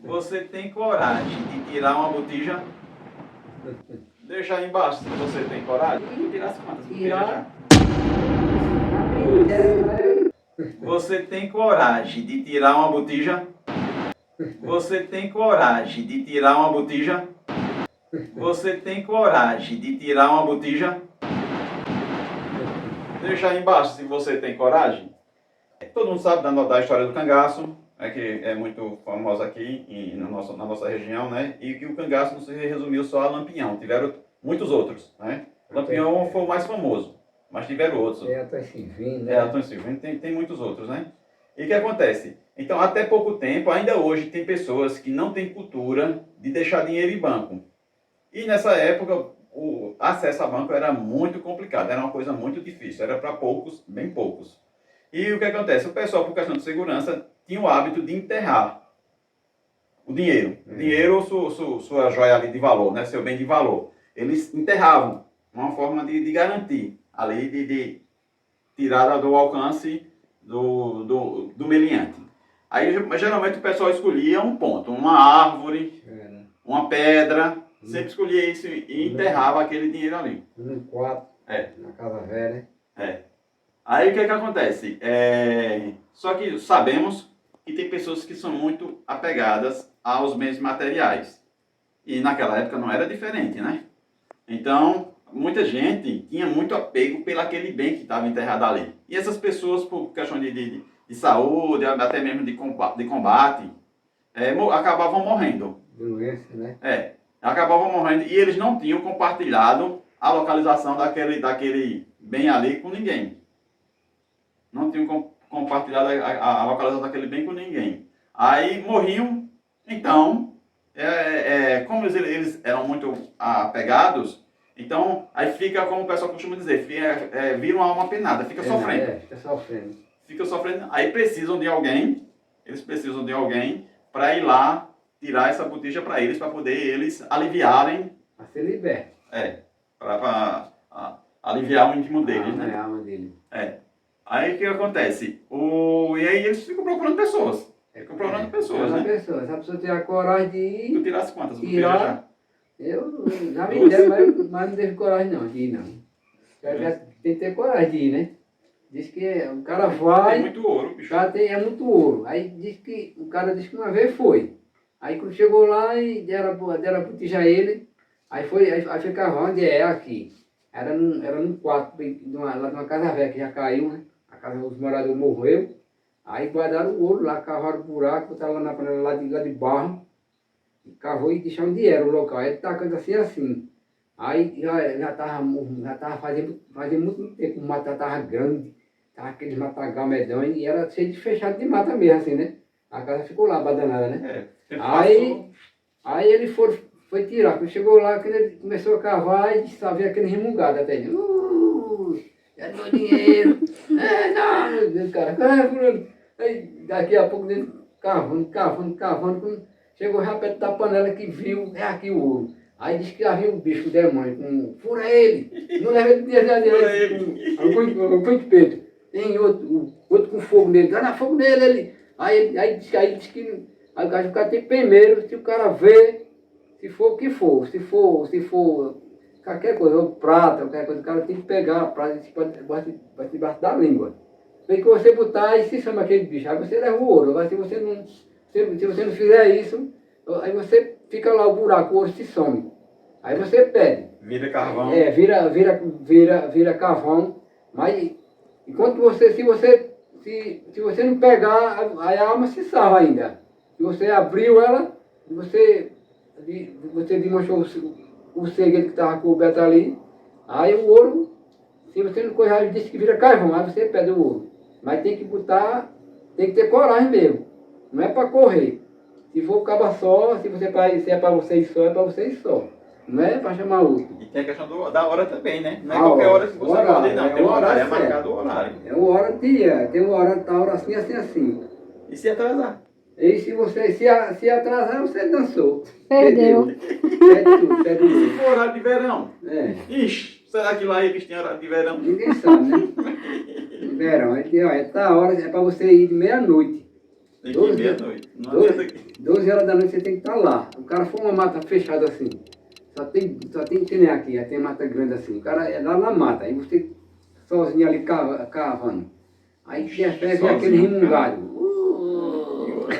Você tem coragem de tirar uma botija? Deixa aí embaixo se você tem coragem. Tirar as quantas botijas já? Você tem coragem de tirar uma botija? Você tem coragem de tirar uma botija? Você tem coragem de tirar uma botija? Deixa aí embaixo se você tem coragem. Todo mundo sabe da história do cangaço, que é muito famosa aqui na nossa região, né? E que o cangaço não se resumiu só a Lampião, tiveram muitos outros, né? Lampião foi o mais famoso, mas tiveram outros. Antônio Silvino, né? Antônio Silvino, tem muitos outros, né? E o que acontece? Então, até pouco tempo, ainda hoje, tem pessoas que não têm cultura de deixar dinheiro em banco. E nessa época, o acesso a banco era muito complicado, era uma coisa muito difícil, era para poucos, bem poucos. E o que acontece? O pessoal, por questão de segurança, tinha o hábito de enterrar o dinheiro. O dinheiro ou sua joia ali de valor, né? Seu bem de valor. Eles enterravam, uma forma de garantir, ali de tirar do alcance do meliante. Aí, geralmente, o pessoal escolhia um ponto, uma árvore, uma pedra, sempre escolhia isso e enterrava aquele dinheiro ali. No quarto, na casa velha. Aí o que acontece? Só que sabemos que tem pessoas que são muito apegadas aos bens materiais. E naquela época não era diferente, né? Então, muita gente tinha muito apego pelo aquele bem que estava enterrado ali. E essas pessoas, por questão de saúde, até mesmo de combate, acabavam morrendo. Doença, né? Acabavam morrendo. E eles não tinham compartilhado a localização daquele bem ali com ninguém. Não tinham compartilhado a localização daquele bem com ninguém. Aí morriam. Então, como eles eram muito apegados, então aí fica, como o pessoal costuma dizer, vira uma alma penada, fica sofrendo. Fica sofrendo. Fica sofrendo. Aí precisam de alguém, eles precisam de alguém para ir lá tirar essa botija para eles, para poder eles aliviarem. A ser liberto. Para aliviar o íntimo deles, né? A alma dele. Aí o que acontece? E aí eles ficam procurando pessoas. Ficam procurando pessoas, né? Essa pessoa tem a coragem de ir. Tu tirasse quantas botijas Tirar. já? Eu já me deram, mas não teve coragem não, de ir não. Já tem que ter coragem de ir, né? Diz que o cara vai. Tem muito ouro, bicho. É muito ouro. Aí diz que o cara disse que uma vez foi. Aí quando chegou lá e deram a botija a ele, aí ficava onde aqui. Era num quarto, lá de uma casa velha que já caiu, né? A casa dos moradores morreu. Aí guardaram o ouro lá, cavaram o buraco, botaram lá na panela lá de barro. E cavou e deixou onde era o local. Aí ele tacando assim. Aí já tava fazendo muito tempo, o mato já tava grande. Tava aqueles matagal medonhos e era cheio de fechado de mata mesmo, assim, né? A casa ficou lá, abandonada, né? Aí ele foi tirar. Quando chegou lá, quando ele começou a cavar, e só via aquele remungado até ele. Já deu dinheiro. Não, meu Deus, cara. Aí daqui a pouco ele cavando. Quando chegou já perto da panela que viu, aqui o ouro. Aí disse que havia um bicho, o demônio, fura ele. Não leva ele de algum de peito. Tem outro com fogo nele. Dá fogo nele, ele. Aí disse que aí o cara tem primeiro, se o cara vê, se for o que for, se for qualquer coisa, ou prata, qualquer coisa, o cara tem que pegar a prata e vai debaixo da língua. Tem que você botar e se chama aquele bicho, aí você leva o ouro. Mas se você não fizer isso, aí você fica lá o buraco, o ouro se some. Aí você pede. Vira carvão. Vira carvão. Mas enquanto se você não pegar, aí a alma se salva ainda. Se você abriu ela, você desmanchou o segredo que estava coberto ali, aí o ouro, se você não correr, disse que vira carvão, aí você pede o ouro. Mas tem que ter coragem mesmo. Não é para correr. Se for caba só, se é para vocês só, é para vocês só. Não é para chamar outro. E tem a questão da hora também, né? Não é qualquer hora que você pode ir, não. Tem um horário, é marcado o horário. É uma hora tem um horário, tá hora assim. E se atrasar? E se atrasar, você dançou. Perdeu. Perde tudo. Se for horário de verão? Ixi, será que lá eles têm horário de verão? Ninguém sabe, né? De verão, tá a hora, é para você ir de meia-noite. Tem que ir 12, meia-noite. Não adianta aqui. 12 horas da noite você tem que estar lá. O cara for uma mata fechada assim. Só tem que nem aqui, aí tem mata grande assim. O cara é lá na mata, aí você sozinho ali cavando. Aí de repente vem aquele Sozinho, remungalho.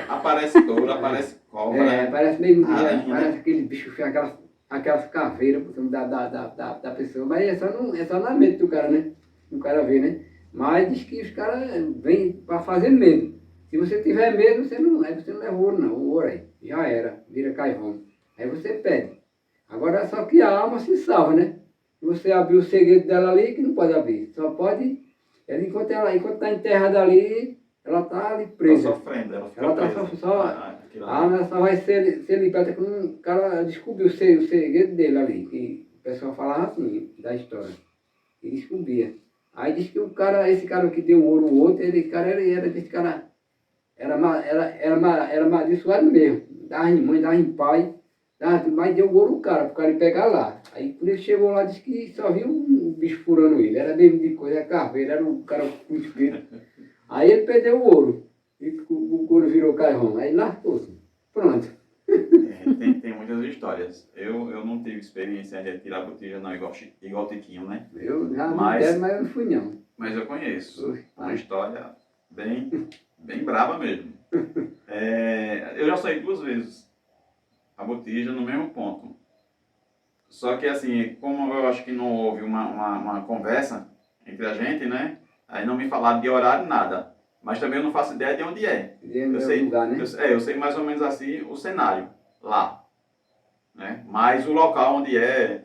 Aparece touro, aparece cobra. É, parece meio, Aranha, parece né? aquele bicho feio, aquelas caveiras por cima da pessoa. Mas é só na mente do cara, né? O cara vê, né? Mas diz que os caras vêm para fazer medo. Se você tiver medo, aí você não leva ouro não. O ouro aí, já era, vira carvão. Aí você pede. Agora só que a alma se salva, né? Se você abrir o segredo dela ali, que não pode abrir. Só pode, enquanto está enterrada ali, ela está ali Tá presa. sofrendo, ela fica Ela está presa. só Aquilo a ali. alma só vai ser liberta quando o cara descobriu o segredo dele ali. Que o pessoal falava assim, da história. E descobria. Aí diz que esse cara que deu ouro ao outro, esse cara era amaldiçoado mesmo. Dava em mãe, dava em pai, mas deu ouro ao cara, pro cara ir pegar lá. Aí quando ele chegou lá, disse que só viu um bicho furando ele. Era mesmo de coisa, era carveira, era o cara com espírito. Aí ele perdeu o ouro. E o ouro virou carvão. Aí lascou-se. Pronto. Tem muitas histórias. Eu não tive experiência de tirar botija não, igual Tiquinho, né? Eu já me Mas- deram, mas eu não fui não. Mas eu conheço. Ui, Uma ai. história bem braba mesmo. Eu já saí 2 vezes a botija no mesmo ponto. Só que assim, como eu acho que não houve uma conversa entre a gente, né? Aí não me falaram de horário, nada. Mas também eu não faço ideia de onde é. Dentro do lugar, né? Eu sei mais ou menos assim o cenário lá, né? Mas o local onde é,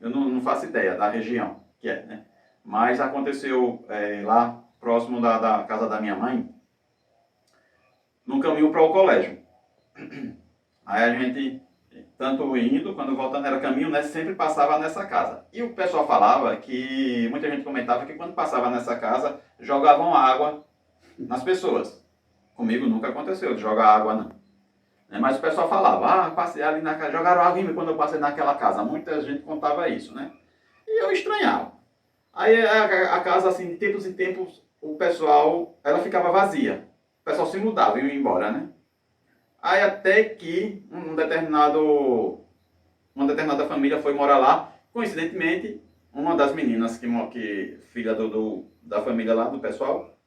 eu não faço ideia da região que é, né? Mas aconteceu lá próximo da casa da minha mãe, no caminho para o colégio. Aí a gente, tanto indo, quando voltando era caminho, né, sempre passava nessa casa. E o pessoal falava que, muita gente comentava que quando passava nessa casa, jogavam água nas pessoas. Comigo nunca aconteceu de jogar água, não. Mas o pessoal falava, passei ali na casa, jogaram água em mim quando eu passei naquela casa. Muita gente contava isso, né? E eu estranhava. Aí a casa, assim, de tempos em tempos, o pessoal, ela ficava vazia. O pessoal se mudava e ia embora, né? Aí até que uma determinada família foi morar lá. Coincidentemente, uma das meninas filha da família lá, do pessoal,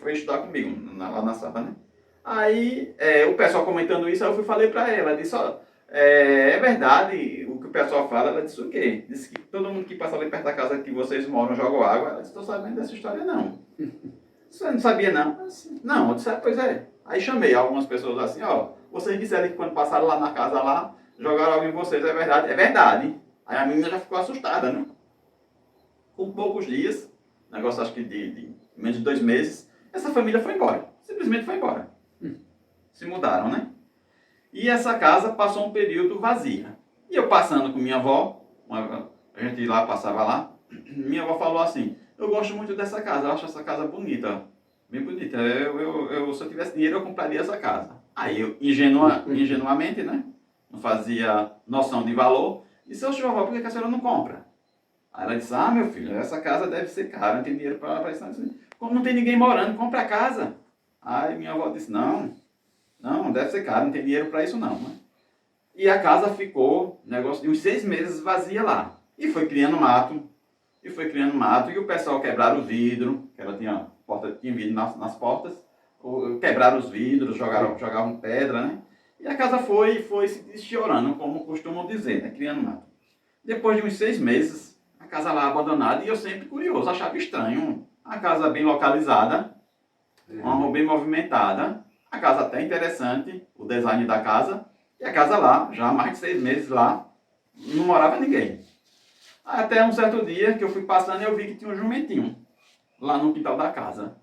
foi estudar comigo lá na sala, né? Aí o pessoal comentando isso, aí eu falei pra ela, disse, ó, é verdade o que o pessoal fala. Ela disse o quê? Disse que todo mundo que passa ali perto da casa que vocês moram joga água. Ela disse, estou sabendo dessa história não. Você não sabia não? Eu disse, não, eu disse, pois é. Aí chamei algumas pessoas assim, ó, vocês disseram que quando passaram lá na casa lá, jogaram água em vocês, é verdade? É verdade. Aí a menina já ficou assustada, né? Com poucos dias, negócio acho que de menos de 2 meses, essa família foi embora. Simplesmente foi embora. Se mudaram, né? E essa casa passou um período vazia. E eu passando com minha avó, a gente lá passava lá, minha avó falou assim, eu gosto muito dessa casa, eu acho essa casa bonita, bem bonita. Se eu tivesse dinheiro, eu compraria essa casa. Aí eu, ingenuamente, né? Não fazia noção de valor, disse, ô vovó, por que a senhora não compra? Aí ela disse, meu filho, essa casa deve ser cara, não tem dinheiro para isso. Como não tem ninguém morando, compra a casa. Aí minha avó disse, não, deve ser caro, não tem dinheiro para isso não, né? E a casa ficou, negócio de uns 6 meses vazia lá. E foi criando mato, e o pessoal quebraram o vidro, que ela tinha vidro nas portas, quebraram os vidros, jogavam pedra, né? E a casa foi se desfiorando, como costumam dizer, né? Criando mato. Depois de uns 6 meses, a casa lá abandonada, e eu sempre curioso, achava estranho. A casa bem localizada, uma rua bem movimentada, a casa até interessante, o design da casa, e a casa lá, já há mais de 6 meses lá, não morava ninguém. Até um certo dia que eu fui passando e eu vi que tinha um jumentinho lá no quintal da casa.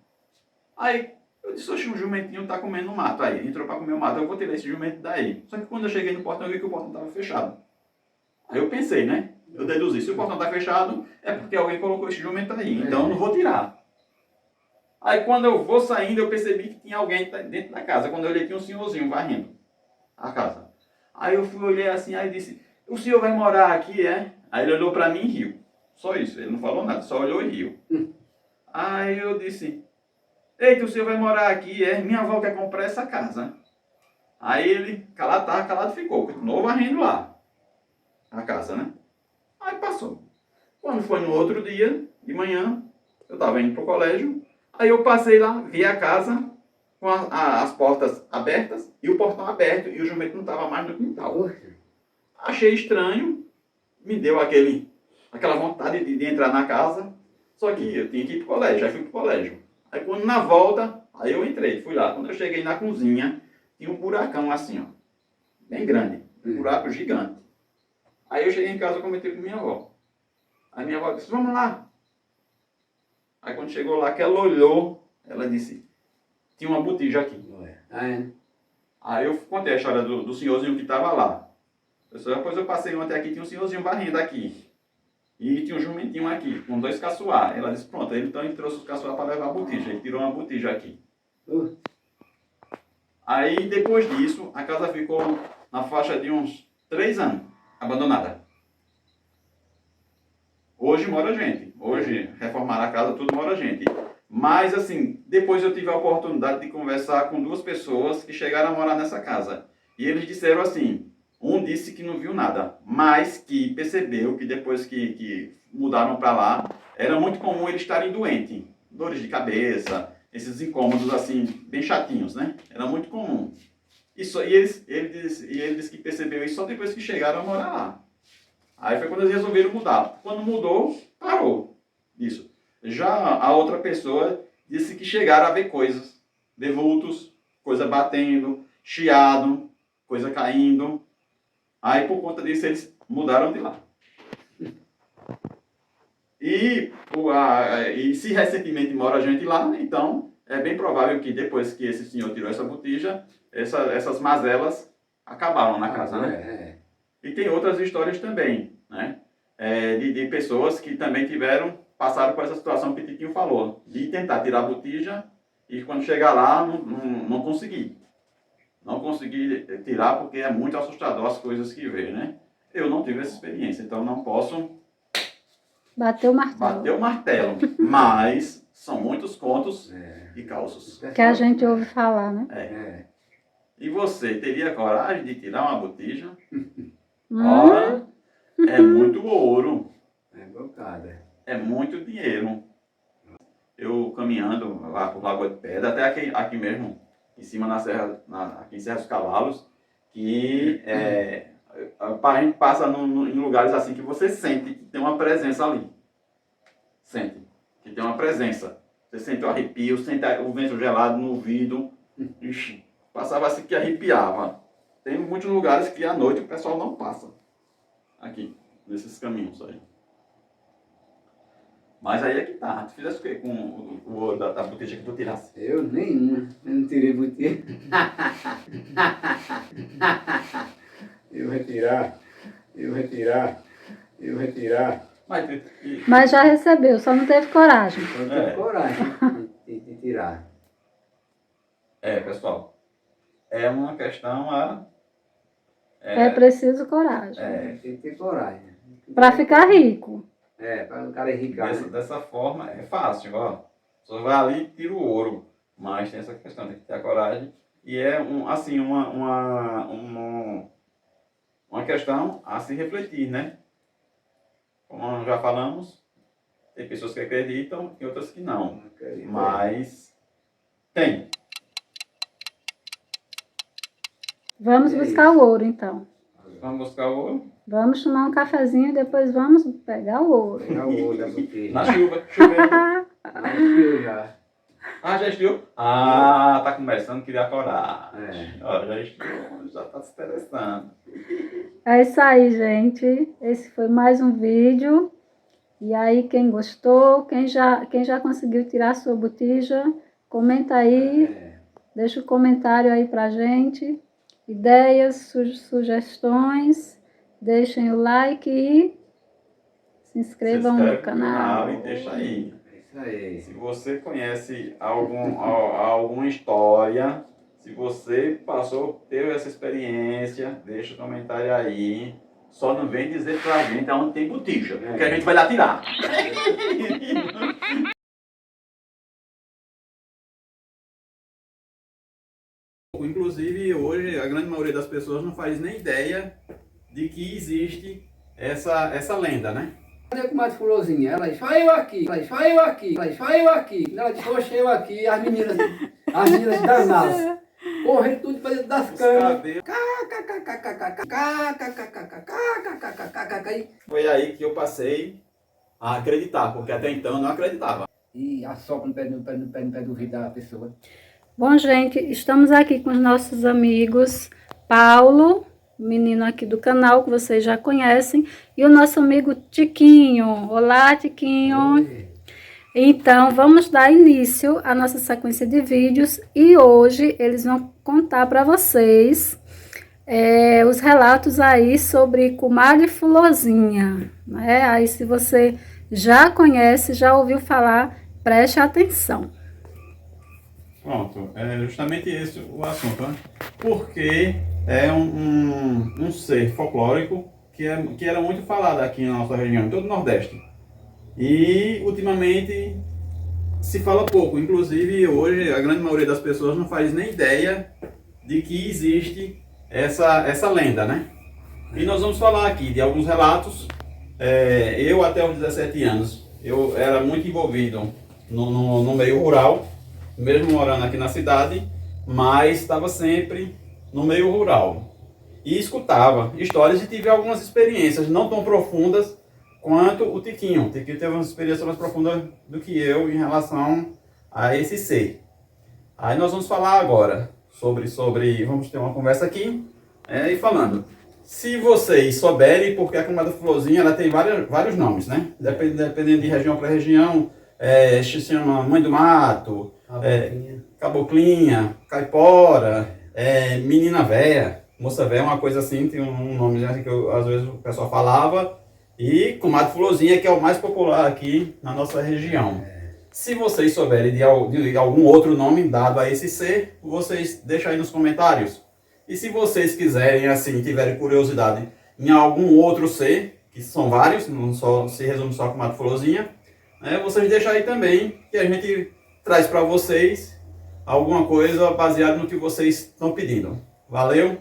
Aí eu disse, oxe, um jumentinho tá comendo no mato. Aí entrou para comer o mato, eu vou tirar esse jumento daí. Só que quando eu cheguei no portão, eu vi que o portão estava fechado. Aí eu pensei, né? Eu deduzi, se o portão está fechado, é porque alguém colocou esse jumento aí, então eu não vou tirar. Aí quando eu vou saindo, eu percebi que tinha alguém dentro da casa. Quando eu olhei, tinha um senhorzinho varrendo a casa. Aí eu olhei assim, aí disse, o senhor vai morar aqui, é? Aí ele olhou para mim e riu. Só isso, ele não falou nada, só olhou e riu. Aí eu disse, Eita, o senhor vai morar aqui, é? Minha avó quer comprar essa casa. Aí ele, calado ficou, continuou varrendo lá, a casa, né? Aí passou. Quando foi no outro dia, de manhã, eu estava indo pro colégio, aí eu passei lá, vi a casa com as portas abertas e o portão aberto e o jumento não estava mais no quintal. Poxa. Achei estranho, me deu aquela vontade de entrar na casa, só que eu tinha que ir pro colégio, aí fui pro colégio. Aí quando na volta, aí eu entrei, fui lá. Quando eu cheguei na cozinha, tinha um buracão assim, ó, bem grande, um buraco gigante. Aí eu cheguei em casa e comentei com minha avó. Aí minha avó disse, vamos lá. Aí quando chegou lá, que ela olhou, ela disse, tinha uma botija aqui. Ah, é? Aí eu contei a história do senhorzinho que estava lá. Depois eu passei ontem aqui, tinha um senhorzinho varrendo aqui. E tinha um jumentinho aqui, com 2 caçoar. Ela disse, pronto, então ele trouxe os caçoar para levar a botija. Ele tirou uma botija aqui. Aí depois disso, a casa ficou na faixa de uns 3 anos, abandonada. Hoje mora gente. Hoje reformaram a casa, tudo mora gente. Mas assim, depois eu tive a oportunidade de conversar com 2 pessoas que chegaram a morar nessa casa. E eles disseram assim, um disse que não viu nada, mas que percebeu que depois que mudaram para lá, era muito comum eles estarem doentes. Dores de cabeça, esses incômodos assim, bem chatinhos, né? Era muito comum. Ele disse que percebeu isso só depois que chegaram a morar lá. Aí foi quando eles resolveram mudar. Quando mudou, parou isso. Já a outra pessoa disse que chegaram a ver coisas, vultos, coisa batendo, chiado, coisa caindo. Aí por conta disso eles mudaram de lá. E se recentemente mora gente lá, então é bem provável que depois que esse senhor tirou essa botija, essas mazelas acabaram na casa, né? E tem outras histórias também, né? De pessoas que também passaram por essa situação que o Titinho falou, de tentar tirar a botija e quando chegar lá não conseguir. Não consegui tirar porque é muito assustador as coisas que vê, né? Eu não tive essa experiência, então não posso Bater o martelo. bater o martelo. Mas são muitos contos e causos. Que a gente ouve falar, né? E você teria coragem de tirar uma botija? Ora, é muito ouro. É bocada. É muito dinheiro. Eu caminhando lá por Lagoa de Pedra, até aqui mesmo, em cima na serra, aqui em Serra dos Cavalos, que a gente passa em lugares assim que você sente que tem uma presença ali. Sente que tem uma presença. Você sente o arrepio, sente o vento gelado no ouvido. Ixi, passava assim que arrepiava. Tem muitos lugares que à noite o pessoal não passa. Aqui, nesses caminhos aí. Mas aí é que tá. Tu fizesse o quê com o ouro da botija que tu tirasse? Eu nenhuma. Eu não tirei botija. Eu retirar. Mas já recebeu, só não teve coragem. Eu não tenho coragem de tirar. Pessoal. É uma questão É preciso coragem. Tem que ter coragem. Para ficar rico. Para o cara enricar. Dessa forma é fácil, ó. Só vai ali e tira o ouro. Mas tem essa questão, tem que ter a coragem. E é uma questão a se refletir, né? Como já falamos, tem pessoas que acreditam e outras que não. Mas tem. Vamos buscar o ouro, então. Vamos buscar o ouro? Vamos tomar um cafezinho e depois vamos pegar o ouro. Pegar o ouro da botija. Na chuva, chovendo. Não, já. Já esfriou? Tá começando a criar coragem. É. Já esfriou, já tá se interessando. É isso aí, gente. Esse foi mais um vídeo. E aí, quem gostou, quem já conseguiu tirar a sua botija, comenta aí. Deixa um comentário aí pra gente. Ideias, sugestões. Deixem o like e se inscrevam no canal. E deixa aí. É isso aí. Se você conhece alguma história, se você teve essa experiência, deixa o comentário aí. Só não vem dizer pra gente aonde tem botija, porque a gente vai lá tirar. Inclusive, hoje, a grande maioria das pessoas não faz nem ideia de que existe essa lenda, né? Cadê a comadre Fulozinha? Ela disse, só eu aqui, só eu aqui, só eu aqui. Ela disse, oxe, eu aqui, as meninas danadas. Correndo tudo para dentro das camas. Foi aí que eu passei a acreditar, porque até então eu não acreditava. E assopra no pé do ouvido da pessoa. Bom, gente, estamos aqui com os nossos amigos Paulo, menino aqui do canal que vocês já conhecem, e o nosso amigo Tiquinho. Olá, Tiquinho. Oi. Então, vamos dar início à nossa sequência de vídeos e hoje eles vão contar para vocês os relatos aí sobre comadre Fulozinha, né? Aí, se você já conhece, já ouviu falar, preste atenção. Pronto, é justamente esse o assunto, né? Porque é um ser folclórico que era muito falado aqui na nossa região, em todo o Nordeste. E ultimamente se fala pouco, inclusive hoje a grande maioria das pessoas não faz nem ideia de que existe essa lenda, né? E nós vamos falar aqui de alguns relatos. Eu até os 17 anos, eu era muito envolvido no meio rural, mesmo morando aqui na cidade, mas estava sempre no meio rural. E escutava histórias e tive algumas experiências não tão profundas quanto o Tiquinho. O Tiquinho teve uma experiência mais profunda do que eu em relação a esse ser. Aí nós vamos falar agora sobre vamos ter uma conversa aqui e falando. Se vocês souberem, porque a comadre Fulozinha ela tem vários nomes, né? Dependendo de região para região, se chama Mãe do Mato, Caboclinha, Caipora, Menina Véia, Moça Véia, uma coisa assim, tem um nome assim, que às vezes o pessoal falava. E comadre Fulozinha, que é o mais popular aqui na nossa região. Se vocês souberem de algum outro nome dado a esse ser, vocês deixam aí nos comentários. E se vocês quiserem, assim, tiverem curiosidade em algum outro ser, que são vários, não só se resume só a comadre Fulozinha, vocês deixam aí também, que a gente traz para vocês alguma coisa baseada no que vocês estão pedindo. Valeu?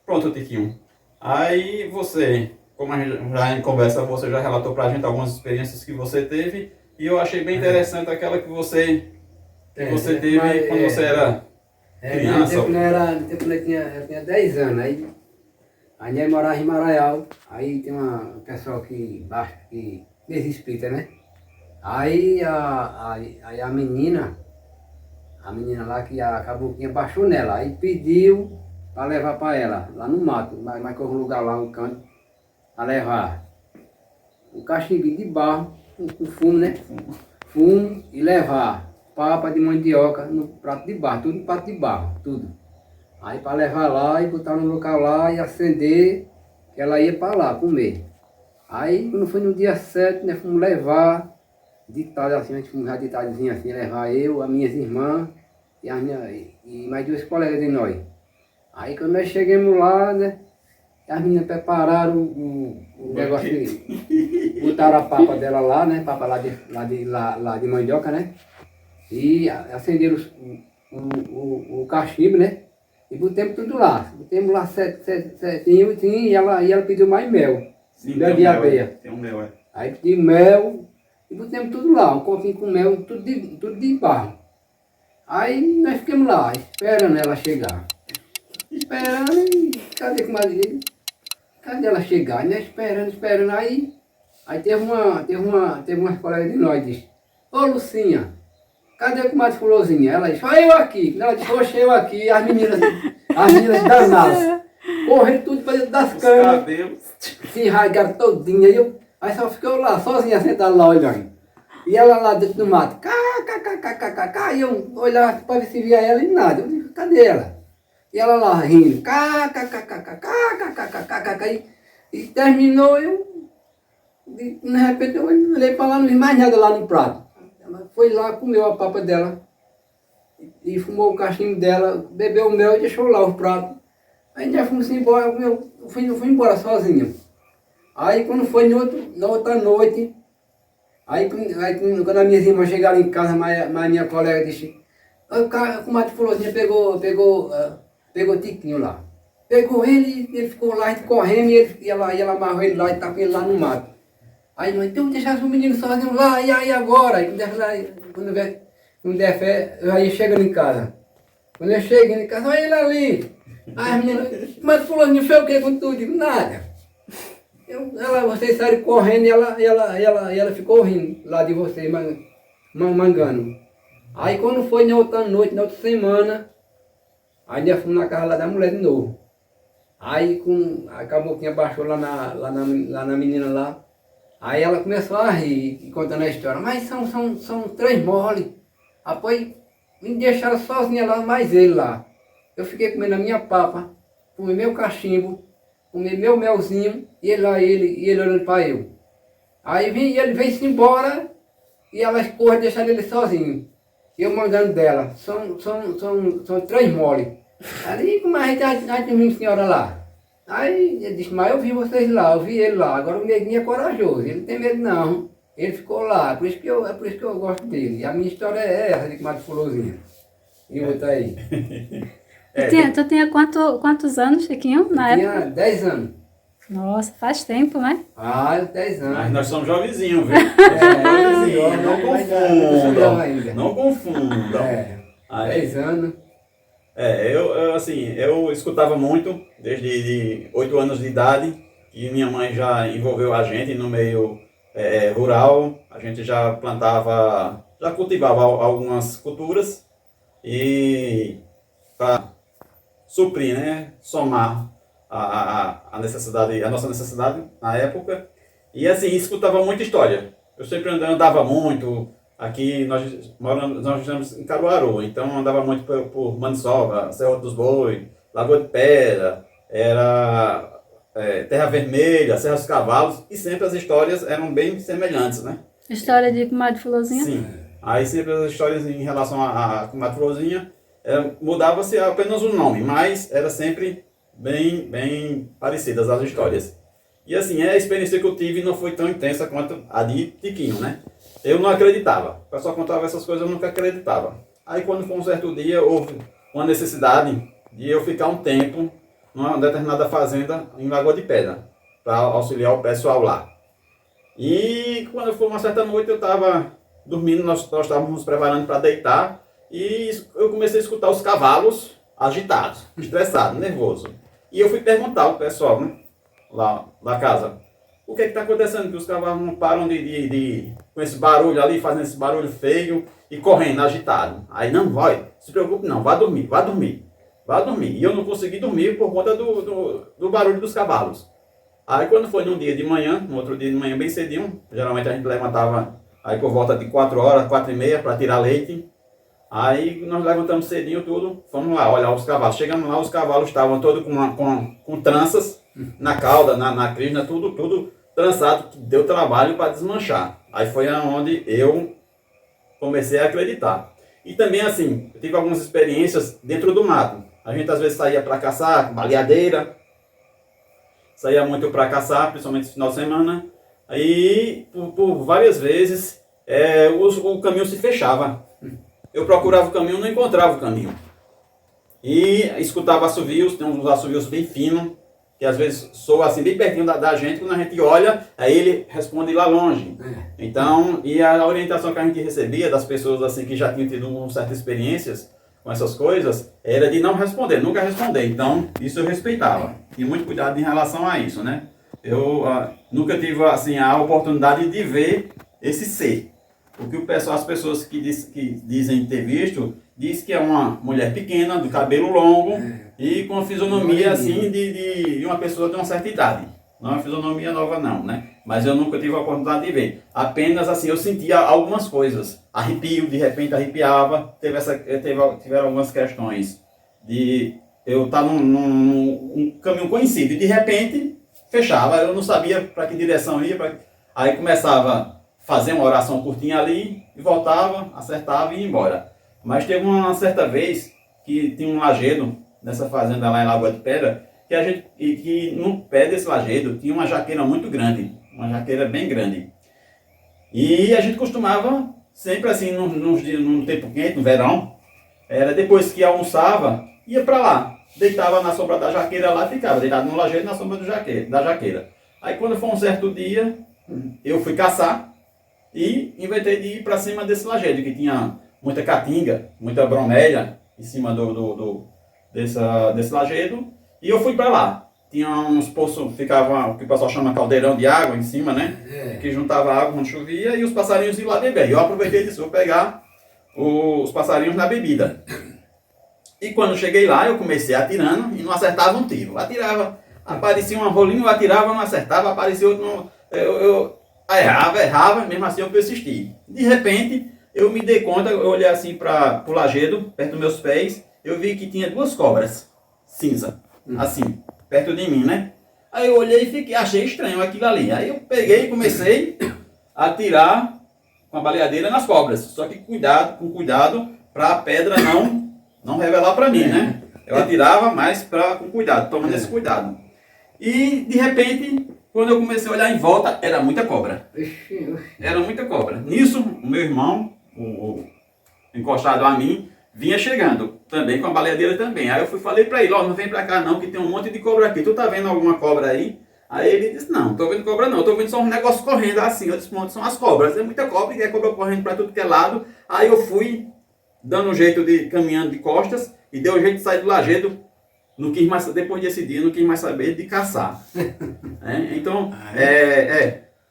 Pronto, Tiquinho. Aí você, como a gente já em conversa, você já relatou pra gente algumas experiências que você teve, e eu achei bem interessante aquela que você teve quando você era criança. No tempo eu tinha 10 anos, aí a gente morava em Maraial, aí tem um pessoal que desespita, né? Aí a menina lá que acabou que baixou nela, aí pediu para levar para ela, lá no mato, mas com um lugar lá, um canto, a levar o cachimbinho de barro, com fumo, né? Fumo e levar papa de mandioca no prato de barro, tudo no prato de barro, tudo. Aí para levar lá e botar no local lá e acender, que ela ia para lá comer. Aí quando foi no dia 7, né, fomos levar, de tarde assim, a gente fomos já de tardezinha assim, levar eu, as minhas irmãs e mais duas colegas de nós. Aí quando nós chegamos lá, né, as meninas prepararam o negócio, botaram a papa dela lá, né, papa lá de mandioca, né, e acenderam o cachimbo, né, e botamos tudo lá. Botamos lá certinho, e ela pediu mais mel. Sim, mel de abelha. Tem um mel, Aí pediu mel e botamos tudo lá, um copinho com mel, tudo de barro. Aí nós ficamos lá, esperando ela chegar. Esperando, e cadê ela chegar? Nós esperando, aí teve umas colegas de nós, disse, ô Lucinha, cadê a comadre Fulozinha? Ela disse, eu aqui. Ela disse, oxe, eu aqui, as meninas danadas, correndo tudo para dentro das camas, se rasgaram todinha, aí só ficou lá, sozinha, sentada lá olhando. E ela lá dentro do mato, e eu olhava para ver se via ela e nada. Eu disse, cadê ela? E ela lá rindo, e terminou, de repente eu olhei para lá, não vi mais nada lá no prato. Ela foi lá, comeu a papa dela, e fumou o cachimbo dela, bebeu o mel e deixou lá os pratos. Aí já fomos embora, eu fui embora sozinho. Aí quando foi na outra noite, aí quando as minhas irmãs chegaram em casa, mais minha colega disse, a comadre Fulozinha pegou pegou o Tiquinho lá. Pegou ele ficou lá, a gente correndo, e ela amarrou ele lá e tá com ele lá no mato. Aí nós, então deixasse o menino sozinho lá, e aí agora? Aí quando der fé, eu aí chegando em casa. Quando eu chego em casa, olha ele ali. Aí a menina, mas fulaninho fez o que com tudo? Eu digo, nada. Vocês saíram correndo e ela ficou rindo lá de vocês, mangando. Aí quando foi na outra noite, na outra semana, aí nós fomos na casa lá da mulher de novo. Aí a caboclinha baixou lá na menina lá. Aí ela começou a rir, contando a história. Mas são 3 mole. Após me deixaram sozinha lá, mais ele lá. Eu fiquei comendo a minha papa, comi meu cachimbo, comi meu melzinho, e ele olhando para eu. Aí ele veio-se embora, e ela corre deixando ele sozinho. Eu mandando dela. São 3 mole. Ali, como a gente viu a senhora lá. Aí ele disse, mas eu vi vocês lá, eu vi ele lá. Agora o neguinho é corajoso, ele não tem medo não. Ele ficou lá, é por isso que eu gosto dele. E a minha história é essa de Comadre Fulozinha. E outra aí. Tu tinha quantos anos, Chiquinho, na época? Tinha 10 anos. Nossa, faz tempo, né? 10 anos. Mas nós somos jovenzinhos, viu? Não confundam. 10 anos. Eu escutava muito, desde 8 anos de idade, e minha mãe já envolveu a gente no meio rural. A gente já plantava, já cultivava algumas culturas, e para suprir, né, somar a necessidade, a nossa necessidade na época. E assim, escutava muita história. Eu sempre andava muito. Aqui nós estamos em Caruaru, então andava muito por Maniçoba, Serra dos Bois, Lagoa de Pedra, Terra Vermelha, Serra dos Cavalos, e sempre as histórias eram bem semelhantes, né? História de Comadre Fulozinha? Sim. Aí sempre as histórias em relação a Comadre Fulozinha, mudava-se apenas o nome, mas era sempre bem parecidas as histórias. E assim, a experiência que eu tive não foi tão intensa quanto a de Tiquinho, né? Eu não acreditava. O pessoal contava essas coisas, eu nunca acreditava. Aí quando foi um certo dia, houve uma necessidade de eu ficar um tempo numa determinada fazenda em Lagoa de Pedra, para auxiliar o pessoal lá. E quando foi uma certa noite, eu estava dormindo, nós estávamos nos preparando para deitar, e eu comecei a escutar os cavalos agitados, estressados, nervosos. E eu fui perguntar ao pessoal, né, lá da casa, o que está acontecendo, que os cavalos não param com esse barulho ali, fazendo esse barulho feio e correndo, agitado. Aí, não, vai, se preocupe não, vá dormir. E eu não consegui dormir por conta do barulho dos cavalos. Aí quando foi num dia de manhã, no outro dia de manhã bem cedinho, geralmente a gente levantava aí por volta de 4 horas, 4h30 para tirar leite. Aí nós levantamos cedinho tudo, fomos lá olhar os cavalos. Chegamos lá, os cavalos estavam todos com tranças na cauda, na crina, tudo trançado, que deu trabalho para desmanchar. Aí foi onde eu comecei a acreditar. E também assim, eu tive algumas experiências dentro do mato. A gente às vezes saía para caçar, baleadeira, saía muito para caçar, principalmente no final de semana. Aí por várias vezes o caminho se fechava. Eu procurava o caminho, não encontrava o caminho. E escutava assovios, tem uns assovios bem finos, que às vezes soa assim bem pertinho da gente, quando a gente olha, aí ele responde lá longe. Então, e a orientação que a gente recebia das pessoas assim que já tinham tido certas experiências com essas coisas, era de não responder, nunca responder. Então, isso eu respeitava. Tinha muito cuidado em relação a isso, né? Eu nunca tive assim a oportunidade de ver esse ser. O que as pessoas que dizem ter visto, diz que é uma mulher pequena, do cabelo longo, e com a fisionomia assim de uma pessoa de uma certa idade. Não é uma fisionomia nova não, né? Mas eu nunca tive a oportunidade de ver. Apenas assim, eu sentia algumas coisas. Arrepio, de repente arrepiava. Tiveram algumas questões de eu estar num caminho conhecido e de repente fechava. Eu não sabia para que direção ia. Aí começava a fazer uma oração curtinha ali e voltava, acertava e ia embora. Mas teve uma certa vez que tinha um lajedo nessa fazenda lá em Lagoa de Pedra, que no pé desse lajedo tinha uma jaqueira muito grande, uma jaqueira bem grande. E a gente costumava, sempre assim, num tempo quente, no verão, era depois que almoçava, ia para lá. Deitava na sombra da jaqueira lá e ficava deitado no lajedo na sombra da jaqueira. Aí quando foi um certo dia, eu fui caçar e inventei de ir para cima desse lajedo, que tinha muita caatinga, muita bromélia em cima desse lajedo. E eu fui para lá. Tinha uns poços, ficava o que o pessoal chama caldeirão de água em cima, né? Que juntava água quando chovia e os passarinhos iam lá beber. E eu aproveitei disso, vou pegar os passarinhos na bebida. E quando eu cheguei lá, eu comecei atirando e não acertava um tiro. Atirava, aparecia um rolinho, eu atirava, não acertava, aparecia outro, eu errava, mesmo assim eu persisti. De repente, eu me dei conta, eu olhei assim para o lajedo, perto dos meus pés, eu vi que tinha 2 cobras cinza, assim, perto de mim, né? Aí eu olhei e achei estranho aquilo ali. Aí eu peguei e comecei a atirar com a baleadeira nas cobras. Só que com cuidado para a pedra não revelar para mim, né? Eu atirava, mas com cuidado, tomando esse cuidado. E de repente, quando eu comecei a olhar em volta, era muita cobra. Era muita cobra. Nisso, o meu irmão, o encostado a mim, vinha chegando, também com a baleadeira também. Aí eu falei para ele, não vem para cá não, que tem um monte de cobra aqui. Tu tá vendo alguma cobra aí? Aí ele disse, não tô vendo cobra não, tô vendo só um negócio correndo assim. Eu disse, são as cobras. É muita cobra, e é cobra correndo para tudo que é lado. Aí eu fui dando um jeito de caminhando de costas e deu um jeito de sair do lajedo. Depois desse dia, não quis mais saber de caçar. Então,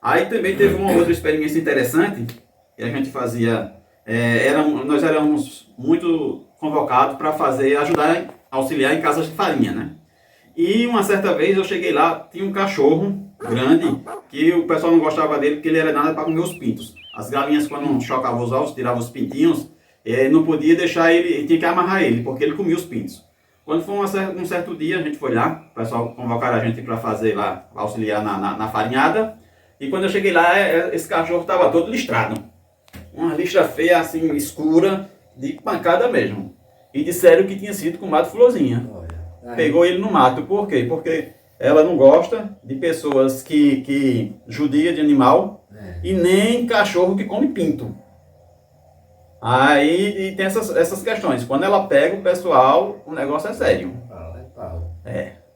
aí também teve uma outra experiência interessante que a gente fazia. Nós éramos muito convocados para ajudar, auxiliar em casas de farinha, né? E uma certa vez eu cheguei lá, tinha um cachorro grande que o pessoal não gostava dele porque ele era nada para comer os pintos. As galinhas, quando chocavam os ovos, tiravam os pintinhos, não podia deixar ele, tinha que amarrar ele, porque ele comia os pintos. Quando foi um certo dia, a gente foi lá, o pessoal convocaram a gente para fazer lá, auxiliar na farinhada. E quando eu cheguei lá, esse cachorro estava todo listrado. Uma listra feia, assim, escura, de pancada mesmo. E disseram que tinha sido com mato florzinha. Pegou ele no mato. Por quê? Porque ela não gosta de pessoas que judia de animal e nem cachorro que come pinto. Aí tem essas questões. Quando ela pega o pessoal, o negócio é sério.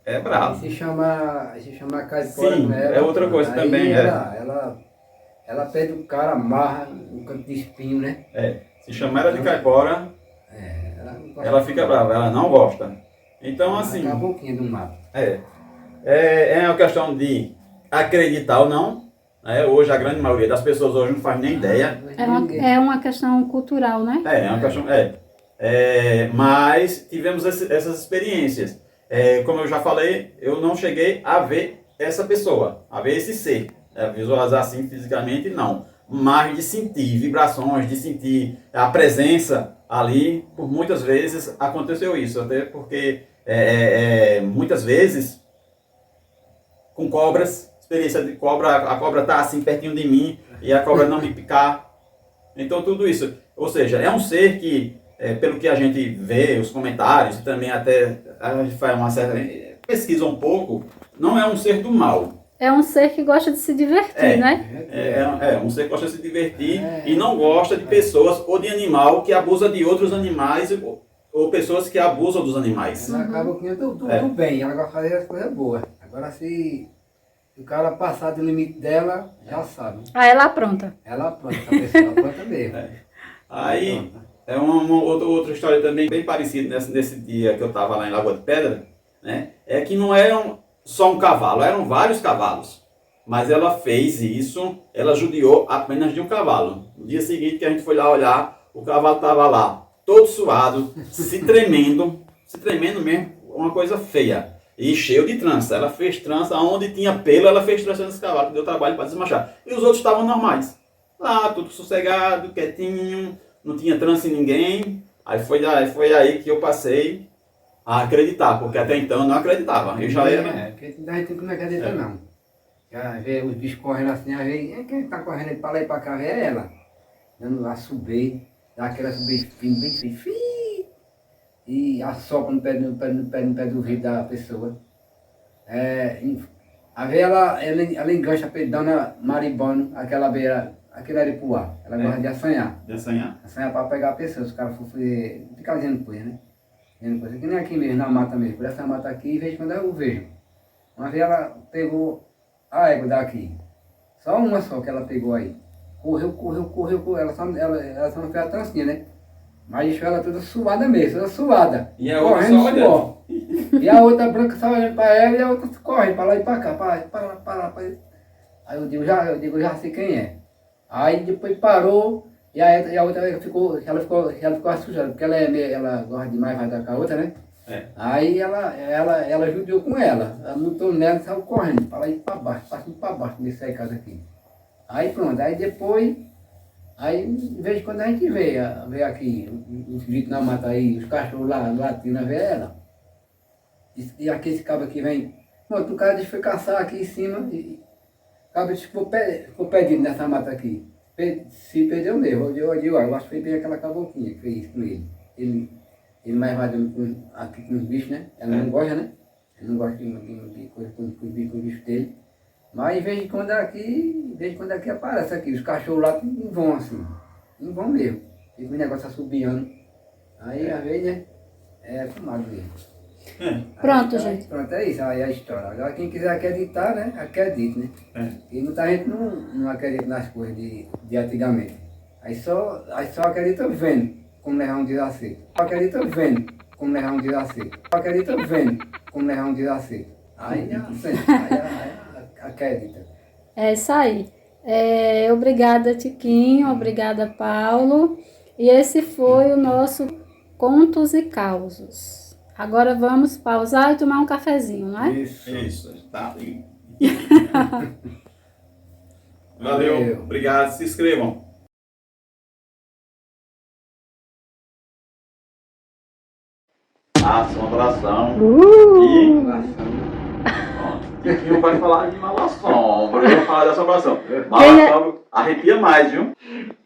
É bravo. Se chama caipora. Sim, é outra coisa também. Ela pede o cara, amarra um canto de espinho, né? Se chamar ela de caipora, ela fica brava, ela não gosta. Então, assim. A boquinha do mato. É uma questão de acreditar ou não. Hoje a grande maioria das pessoas hoje não faz nem ideia. É uma questão cultural, né? É uma questão. Mas tivemos essas experiências. Como eu já falei, eu não cheguei a ver essa pessoa, a ver esse ser. Visualizar assim fisicamente, não. Mas de sentir vibrações, de sentir a presença ali, por muitas vezes aconteceu isso. Até porque muitas vezes com cobras, experiência de cobra, a cobra está assim pertinho de mim e a cobra não me picar. Então tudo isso, ou seja, é um ser que, pelo que a gente vê, os comentários, e também até a gente faz uma certa pesquisa um pouco, não é um ser do mal. É um ser que gosta de se divertir, né? Um ser que gosta de se divertir e não gosta de pessoas ou de animal que abusa de outros animais ou pessoas que abusam dos animais. Ela acaba com tudo bem, ela gosta de fazer as coisas boas. Agora se o cara passar do limite dela, já sabe. Ela apronta. Ela apronta, a pessoa apronta mesmo. Aí, uma outra história também bem parecida nesse dia que eu estava lá em Lagoa de Pedra, né? É que não eram só um cavalo, eram vários cavalos. Mas ela fez isso, ela judiou apenas de um cavalo. No dia seguinte que a gente foi lá olhar, o cavalo estava lá, todo suado, se tremendo mesmo, uma coisa feia. E cheio de trança. Ela fez trança, onde tinha pelo, ela fez trança nesse cavalo, que deu trabalho para desmanchar. E os outros estavam normais. Lá, tudo sossegado, quietinho, não tinha trança em ninguém. Aí foi aí que eu passei a acreditar, porque até então eu não acreditava. Eu já era... porque a gente não acredita não. Já vê os bichos correndo assim, às vezes, quem está correndo para lá e para cá, é ela. Dando a subir, dá aquela subir bem fim, e assopra no pé do vidro da pessoa. A ver ela engancha dando maribano, aquele aripuá. Ela gosta de assanhar. De assanhar. Assanhar para pegar a pessoa, os caras ficar dizendo coisa, né? vendo coisa, que nem aqui mesmo, na mata mesmo. Por essa mata aqui, de vez em quando eu vejo. Uma vez ela pegou a égua daqui. Só uma só que ela pegou aí. Correu. Ela só não fez a trancinha, né? Mas deixou ela toda suada mesmo, toda suada. E a outra só olhando. suor. E a outra branca só olhando para ela e a outra corre para lá e para cá. Para lá. Aí eu digo, já sei quem é. Aí depois parou e a outra ficou assustada, porque ela gosta demais vai dar com a outra, né? É. Aí ela judiou com ela. Ela montou nela e saiu correndo para lá e para baixo, passando para baixo nesse aí casa aqui. Aí pronto, aí depois, aí de vez em quando a gente vê aqui, os gritos na mata aí, os cachorros lá latindo, vê ela. E aqui esse cabo aqui vem, pronto, o cara deixa foi caçar aqui em cima e o cabo ficou perdido nessa mata aqui. Se perdeu mesmo, eu acho que foi bem aquela caboquinha que fez isso com ele. Ele mais vadando aqui com os bichos, né? Ela não gosta, né? Ele não gosta de coisa com os bichos dele. Mas de vez em quando aqui aparece aqui, os cachorros lá não vão assim, não vão mesmo. Fica um negócio assobiando. Aí às vezes é fumado mesmo. Pronto, Aí, gente. Pronto, é isso, aí é a história. Agora quem quiser acreditar, né? Acredite, né? E muita gente não acredita nas coisas de antigamente. Aí só acredita vendo como levar um desacerto. Só acredita vendo como levar um desacerto. Só acredita vendo como levar um desacerto. Aí acredita. É isso aí. Obrigada, Tiquinho. Obrigada, Paulo. E esse foi o nosso Contos e Causos. Agora vamos pausar e tomar um cafezinho, não é? Isso, tá. Valeu, obrigado, se inscrevam. Assombração. E Tiquinho vai falar de Malassombra. Eu vou falar de assombração. Malassombra arrepia mais, viu?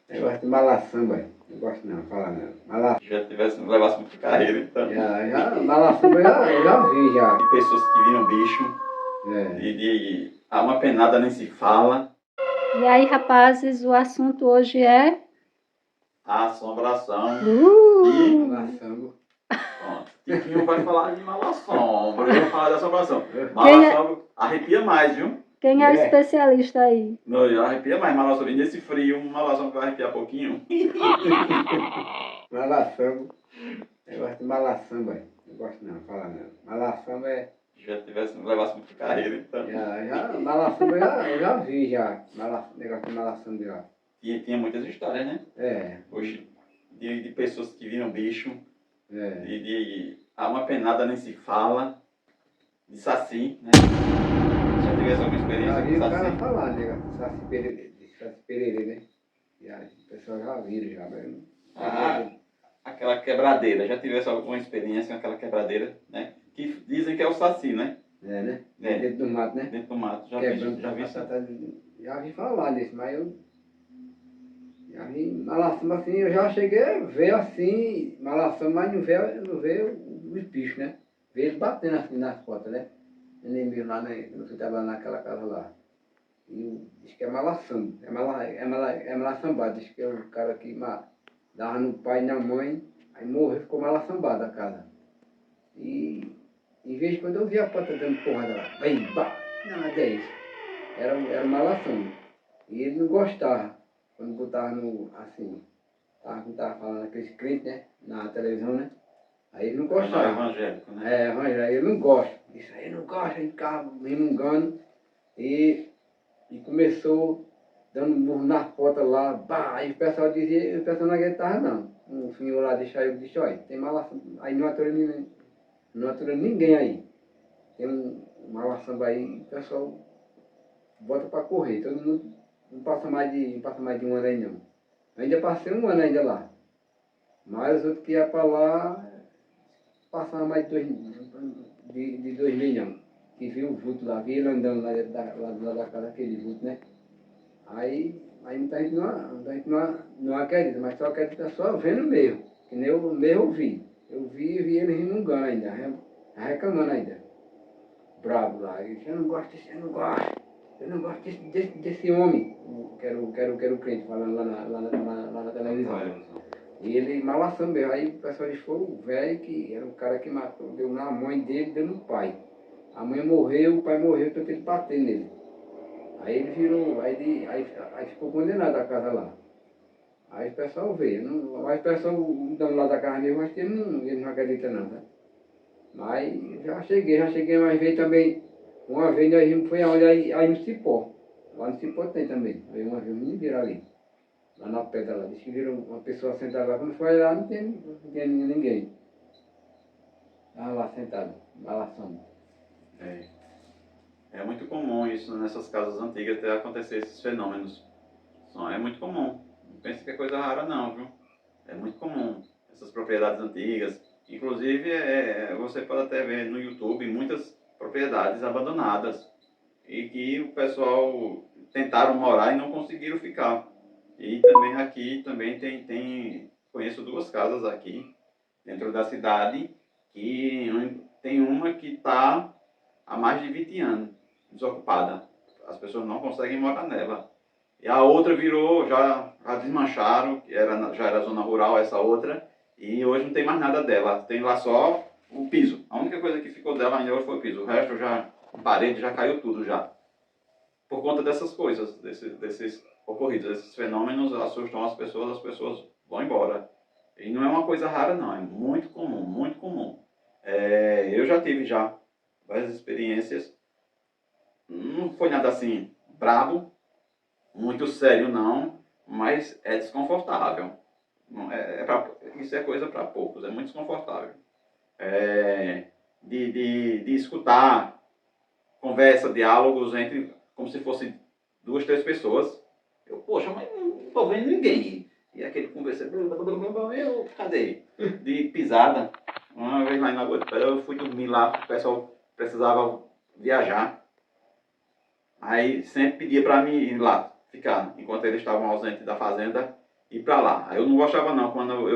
Eu gosto de malassamba. Não gosto não, fala não. Malassamba. Já levasse muito carreira, então. Malassamba eu já vi já. De pessoas que viram bicho. Há uma penada nem se fala. E aí, rapazes, o assunto hoje é... Assombração. E malassamba. Tiquinho vai falar de Malassombra. Eu vou falar de assombração. Malassombra arrepia mais, viu? Quem é o especialista aí? Não, eu arrepia mais Malassombra. E nesse frio, Malassombra vai arrepiar pouquinho. Malassamba. Eu gosto de malassamba. Não gosto não, fala não. Malassamba é... Já levasse muito carreira, então. Malassamba eu já vi já. Negócio de malassamba já. Tinha muitas histórias, né? Hoje, de pessoas que viram bicho. Há uma penada nem se fala. De saci, né? Já tivesse alguma experiência com o saci? cara falar, né? De saci pererê, né? E aí, o pessoal já viram já, mas... Aquela quebradeira. Já tivesse alguma experiência com aquela quebradeira, né? Que dizem que é o saci, né? Né? Dentro do mato, né? Dentro do mato. Já vi falar disso, mas eu... Já vi malassamba assim, eu já cheguei a ver assim, malassamba, mas não ver os bichos, né? Ver ele batendo assim nas portas, né? Eu nem vi lá, né? Eu fui trabalhar naquela casa lá. E diz que é malassamba, é malassambado, diz que é o cara que dava no pai e na mãe, aí morreu, ficou malassambado a casa. E em vez de quando eu vi a porta dando porrada lá, aí, bah, nada é isso. Era malassamba. E ele não gostava. Quando botava assim, tava falando aqueles crentes, né? Na televisão, né? Aí ele não gostava. É evangélico, né? Evangélico, ele não gosta. Isso aí não gosta, ele ficava resmungando e começou dando murro na porta lá, bah, aí o pessoal não aguentava não. Um senhor lá disse, olha, tem malassamba, aí não atura ninguém aí. Tem um malassamba aí, o pessoal bota para correr, todo mundo não passa mais de um ano aí não. Ainda passei um ano ainda lá. Mas os outros que iam para lá passavam mais de 2 meses não. Que viu o vulto lá, vi ele andando lá da casa, aquele vulto, né? Aí muita gente não acredita, mas só acredita só vendo mesmo. Que nem eu mesmo vi. Eu vi ele resmungando ainda, reclamando ainda. Bravo lá. Ele disse, eu não gosto desse homem. Quero o crente falando lá na televisão. E ele malação mesmo. Aí o pessoal disse, foi o velho que era o cara que matou, deu na mãe dele, deu no pai. A mãe morreu, o pai morreu, então ele bater nele. Aí ele virou, aí ficou condenado a casa lá. Aí o pessoal veio, mas o pessoal, o dono lá da casa mesmo, acho que ele não acredita não, tá? Mas já cheguei mais vezes também. Uma vez nós vimos, foi aonde? Aí no Cipó. Lá no Cipó tem também. Aí uma vez me viram ali. Lá na pedra lá. Diz que viram uma pessoa sentada lá. Quando foi lá não tinha ninguém. Estava lá sentado, malaçando. É. É muito comum isso nessas casas antigas até acontecer esses fenômenos. É muito comum. Não pense que é coisa rara não, viu? É muito comum. Essas propriedades antigas. Inclusive, você pode até ver no YouTube muitas propriedades abandonadas. E que o pessoal tentaram morar e não conseguiram ficar. E também aqui também conheço duas casas aqui dentro da cidade que tem uma que está há mais de 20 anos desocupada. As pessoas não conseguem morar nela. E a outra virou, já desmancharam, já era zona rural essa outra, e hoje não tem mais nada dela. Tem lá só o piso. A única coisa que ficou dela ainda hoje foi o piso. O resto já, a parede já caiu tudo já. Por conta dessas coisas, desses ocorridos, esses fenômenos assustam as pessoas vão embora. E não é uma coisa rara não, é muito comum, muito comum. Eu já tive várias experiências. Não foi nada assim brabo, muito sério não, mas é desconfortável. Isso é coisa para poucos, é muito desconfortável. De escutar conversa, diálogos entre, como se fossem 2, 3 pessoas. Poxa, mas não estou vendo ninguém. E aquele conversa, cadê? De pisada. Uma vez lá em Lagoa de Pedra, eu fui dormir lá, o pessoal precisava viajar. Aí sempre pedia para mim ir lá, ficar, enquanto eles estavam ausentes da fazenda, ir para lá. Aí eu não gostava não, quando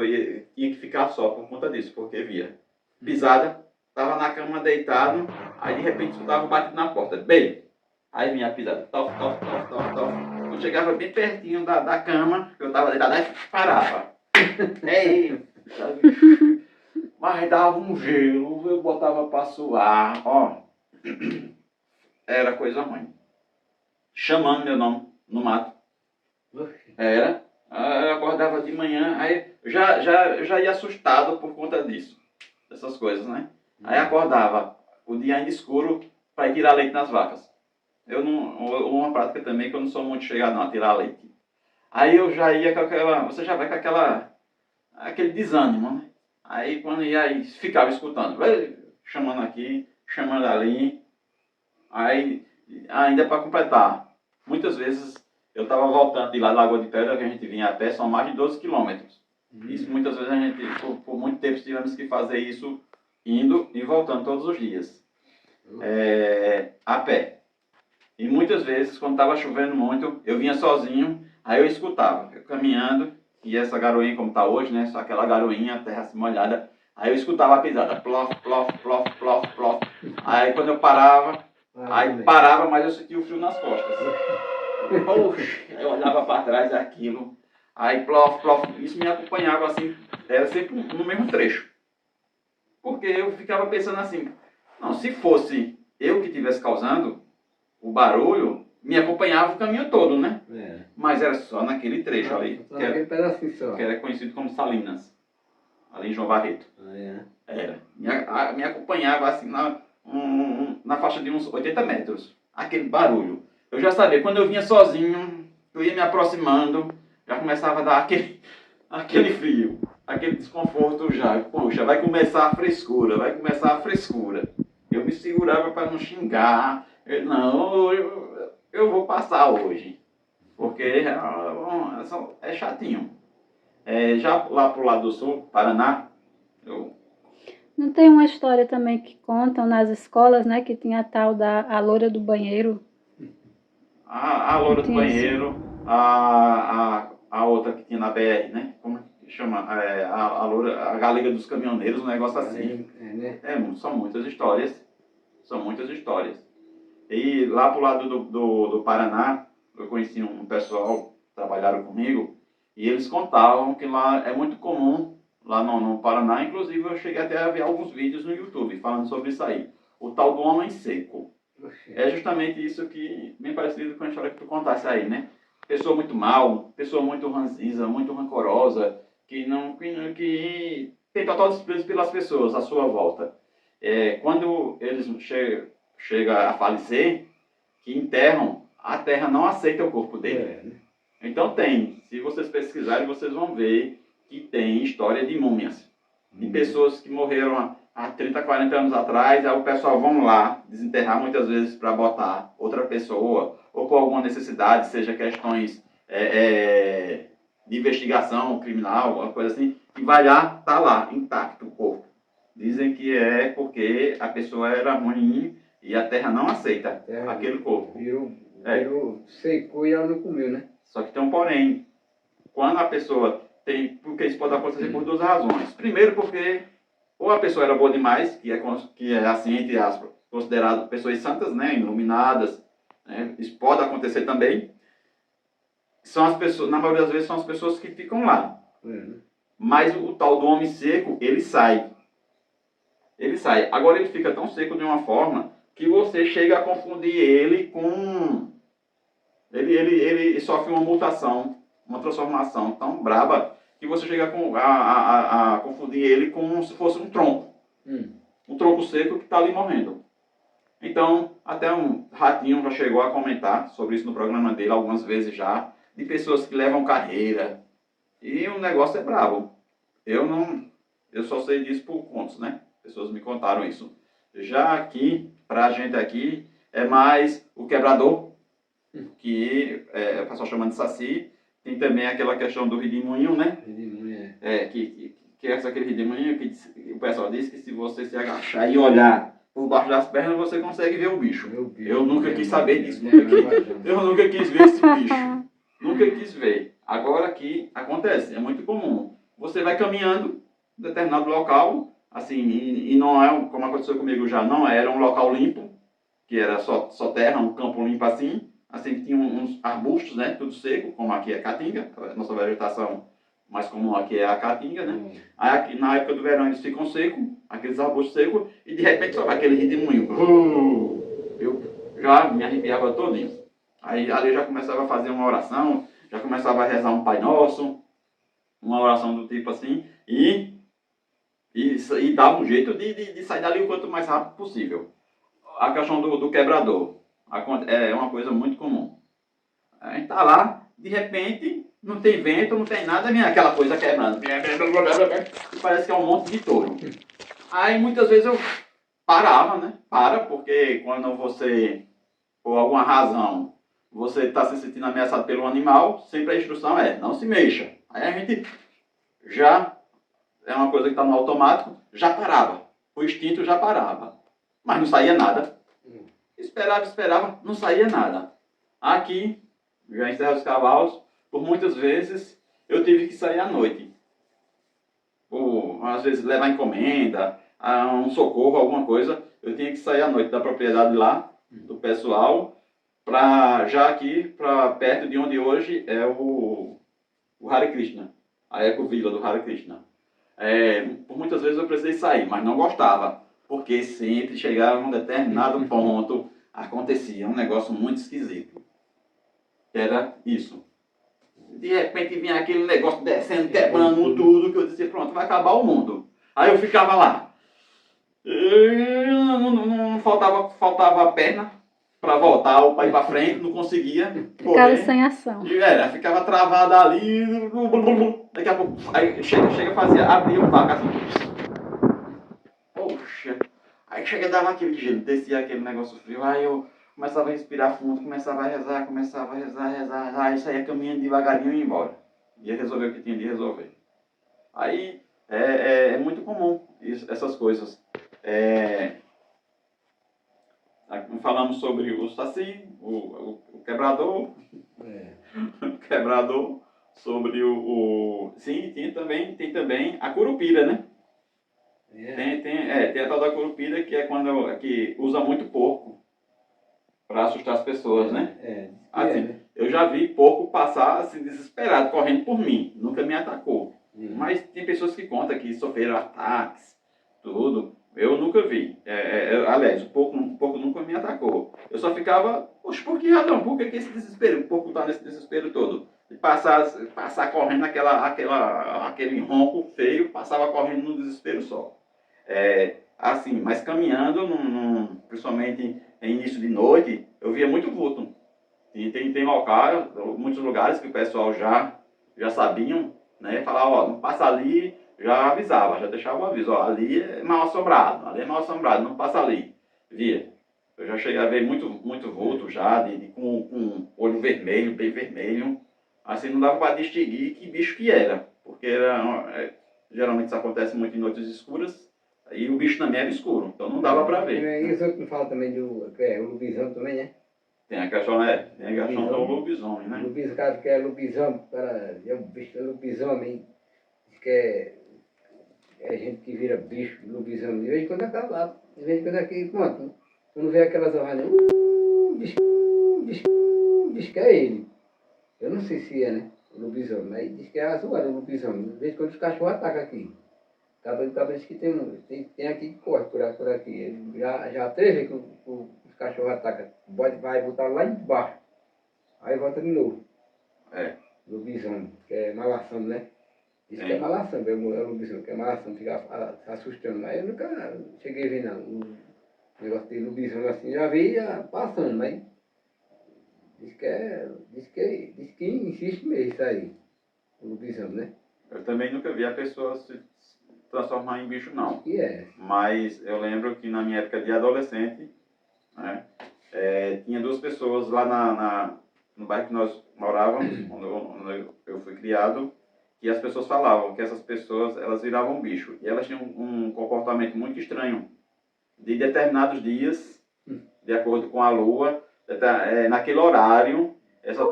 tinha que ficar só por conta disso, porque via. Pisada, estava na cama deitado, aí de repente escutava um batido na porta, bem. Aí vinha a pisada, tof, tof, tof, tof, tof. Quando chegava bem pertinho da cama, eu estava deitado, aí parava. Ei, mas dava um gelo, eu botava para suar, ó. Era coisa ruim. Chamando meu nome no mato. Era. Eu acordava de manhã, aí já ia assustado por conta disso. Dessas coisas, né? Aí acordava o dia ainda escuro para ir tirar leite nas vacas. Uma prática também que eu não sou muito chegado não, a tirar leite. Aí eu já ia com você já vai com aquele desânimo, né? Aí quando ia, aí ficava escutando, chamando aqui, chamando ali. Aí, ainda para completar, muitas vezes eu estava voltando de lá da Lagoa de Pedra, que a gente vinha a pé, são mais de 12 quilômetros. Isso muitas vezes a gente, por muito tempo, tivemos que fazer isso indo e voltando todos os dias. A pé. E muitas vezes, quando estava chovendo muito, eu vinha sozinho, aí eu escutava, eu caminhando, e essa garoinha como está hoje, né, só aquela garoinha, terra assim molhada, aí eu escutava a pisada, plof, plof, plof, plof, plof. Aí quando eu parava, mas eu sentia o frio nas costas. Poxa, eu olhava para trás aquilo, aí plof, plof, isso me acompanhava assim, era sempre no mesmo trecho. Porque eu ficava pensando assim, não, se fosse eu que estivesse causando o barulho, me acompanhava o caminho todo, né? Mas era só naquele trecho ali, que era conhecido como Salinas, ali em João Barreto. Era. Me acompanhava assim na faixa de uns 80 metros, aquele barulho. Eu já sabia, quando eu vinha sozinho, eu ia me aproximando, já começava a dar aquele frio, aquele desconforto já. Poxa, vai começar a frescura, vai começar a frescura. Eu me segurava para não xingar. Eu vou passar hoje, porque é chatinho. Já lá pro lado do sul, Paraná, Não tem uma história também que contam nas escolas, né, que tinha a tal a loura do banheiro? A loura do banheiro, a outra que tinha na BR, né? Como que chama? A loura, a galega dos caminhoneiros, um negócio assim. São muitas histórias. São muitas histórias. E lá pro lado do Paraná, eu conheci um pessoal que trabalharam comigo, E eles contavam que lá é muito comum, lá no Paraná, inclusive eu cheguei até a ver alguns vídeos no YouTube falando sobre isso aí. O tal do homem seco. Oxe. É justamente isso que, bem parecido com a história que tu contasse aí, né? Pessoa muito mal, pessoa muito ranzinza, muito rancorosa, que tem total desprezo pelas pessoas à sua volta. Quando eles chegam a falecer, que enterram, a terra não aceita o corpo dele. Né? Então se vocês pesquisarem, vocês vão ver que tem história de múmias, de pessoas que morreram há 30, 40 anos atrás, aí o pessoal vão lá desenterrar muitas vezes para botar outra pessoa, ou por alguma necessidade, seja questões de investigação criminal, alguma coisa assim, e vai lá, tá lá, intacto o corpo. Dizem que é porque a pessoa era ruim e a terra não aceita aquele corpo. Virou, secou e ela não comeu, né? Só que tem um porém. Quando a pessoa tem... Porque isso pode acontecer por duas razões. Primeiro, porque ou a pessoa era boa demais, que é assim, entre aspas, considerado pessoas santas, né, iluminadas, né, isso pode acontecer também. São as pessoas, na maioria das vezes, são as pessoas que ficam lá. Mas o tal do homem seco, ele sai. Ele sai. Agora ele fica tão seco de uma forma que você chega a confundir ele com... Ele sofre uma mutação, uma transformação tão braba que você chega a confundir ele como se fosse um tronco. Um tronco seco que está ali morrendo. Então, até um Ratinho já chegou a comentar sobre isso no programa dele algumas vezes já, de pessoas que levam carreira. E o negócio é brabo. Eu só sei disso por contos, né? Pessoas me contaram isso. Já aqui, pra gente aqui, é mais o quebrador, que o pessoal chama de saci. Tem também aquela questão do redemoinho, né? Redemoinho, que é aquele redemoinho que o pessoal diz que se você se agachar e olhar por baixo das pernas, você consegue ver o bicho. Eu nunca quis saber disso. Eu nunca quis ver esse bicho. Nunca quis ver. Agora aqui acontece, é muito comum. Você vai caminhando em determinado local, assim, e não é, como aconteceu comigo já, não era um local limpo, que era só terra, um campo limpo assim que tinha uns arbustos, né, tudo seco, como aqui é caatinga, a nossa vegetação mais comum aqui é a caatinga, né? Aí aqui, na época do verão eles ficam secos, aqueles arbustos secos, e de repente só vai aquele redemoinho. Eu já me arrepiava todinho. Aí ali eu já começava a fazer uma oração, já começava a rezar um Pai Nosso, uma oração do tipo assim, e dava um jeito de sair dali o quanto mais rápido possível. A questão do quebrador é uma coisa muito comum. A gente tá lá, de repente, não tem vento, não tem nada, vem aquela coisa quebrando. E parece que é um monte de touro. Aí muitas vezes eu parava, né? Porque quando você, por alguma razão, você está se sentindo ameaçado pelo animal, sempre a instrução é, não se mexa. Aí a gente já, é uma coisa que está no automático, já parava. O instinto já parava. Mas não saía nada. Esperava, não saía nada. Aqui, já em Serra dos Cavalos, por muitas vezes eu tive que sair à noite. Ou às vezes levar encomenda, um socorro, alguma coisa. Eu tinha que sair à noite da propriedade lá, do pessoal, já aqui, para perto de onde hoje é o Hare Krishna, a Ecovila do Hare Krishna. Por muitas vezes eu precisei sair, mas não gostava, porque sempre chegava a um determinado ponto, acontecia um negócio muito esquisito. Era isso. De repente vinha aquele negócio descendo, quebrando tudo, que eu disse, pronto, vai acabar o mundo. Aí eu ficava lá. Não faltava a perna para voltar ou para ir para frente, não conseguia. Ficava sem ação. Ficava travada ali. Daqui a pouco, aí chega fazia, abria um vaca assim. Poxa. Aí chega, dava aquele gelo, descia aquele negócio frio, aí eu começava a respirar fundo, começava a rezar, aí saía caminhando devagarinho e ia embora. Ia resolver o que tinha de resolver. Aí é muito comum essas coisas. Falamos sobre o saci, o quebrador, o quebrador, sobre sim, tem também a curupira, né? Tem a tal da curupira que é que usa muito porco para assustar as pessoas, né? Eu já vi porco passar assim, desesperado, correndo por mim. Nunca me atacou. Mas tem pessoas que contam que sofreram ataques, tudo. Eu nunca vi. Aliás, o porco nunca me atacou. Eu só ficava, poxa, por que razão? Por que esse desespero? O porco está nesse desespero todo. De passar correndo aquele ronco feio, passava correndo no desespero só. Assim, mas caminhando, principalmente em início de noite, eu via muito vulto. E tem locais, muitos lugares que o pessoal já sabiam, né? Falava, ó, não passa ali, já avisava, já deixava o aviso, ó, ali é mal assombrado, não passa ali. Via. Eu já cheguei a ver muito vulto já, com olho vermelho, bem vermelho. Assim, não dava para distinguir que bicho que era, porque geralmente isso acontece muito em noites escuras, e o bicho também era escuro, então não dava para ver. E os outros não falam também do o lobisomem também, né? Tem a questão do lobisomem, né? Lobisomem, caso que é lobisomem, é um bicho lobisomem, diz que é gente que vira bicho, lobisomem. De vez em quando acaba, de vez em quando aqui, pronto. Quando vê aquelas ovelhas, diz que é ele. Eu não sei se é, né? O lobisomem, mas diz que é azul, o lobisomem. De vez em quando os cachorros atacam aqui. Acaba diz que tem aqui que corre por aqui. Ele já teve que os cachorros atacam. Vai botar lá embaixo. Aí volta de novo. Lobisomem, que é malação, né? Diz que é malação, é o lobisomem, que é malação, fica assustando. Mas eu nunca cheguei a ver não. O negócio de lobisomem assim, já vi passando, mas diz que insiste mesmo isso aí. O lobisomem, né? Eu também nunca vi a pessoa se transformar em bicho, não. Que é. Mas eu lembro que na minha época de adolescente, né, tinha duas pessoas lá no bairro que nós morávamos, onde eu fui criado, que as pessoas falavam que essas pessoas, elas viravam bicho. E elas tinham um comportamento muito estranho. De determinados dias, de acordo com a lua, naquele horário, essas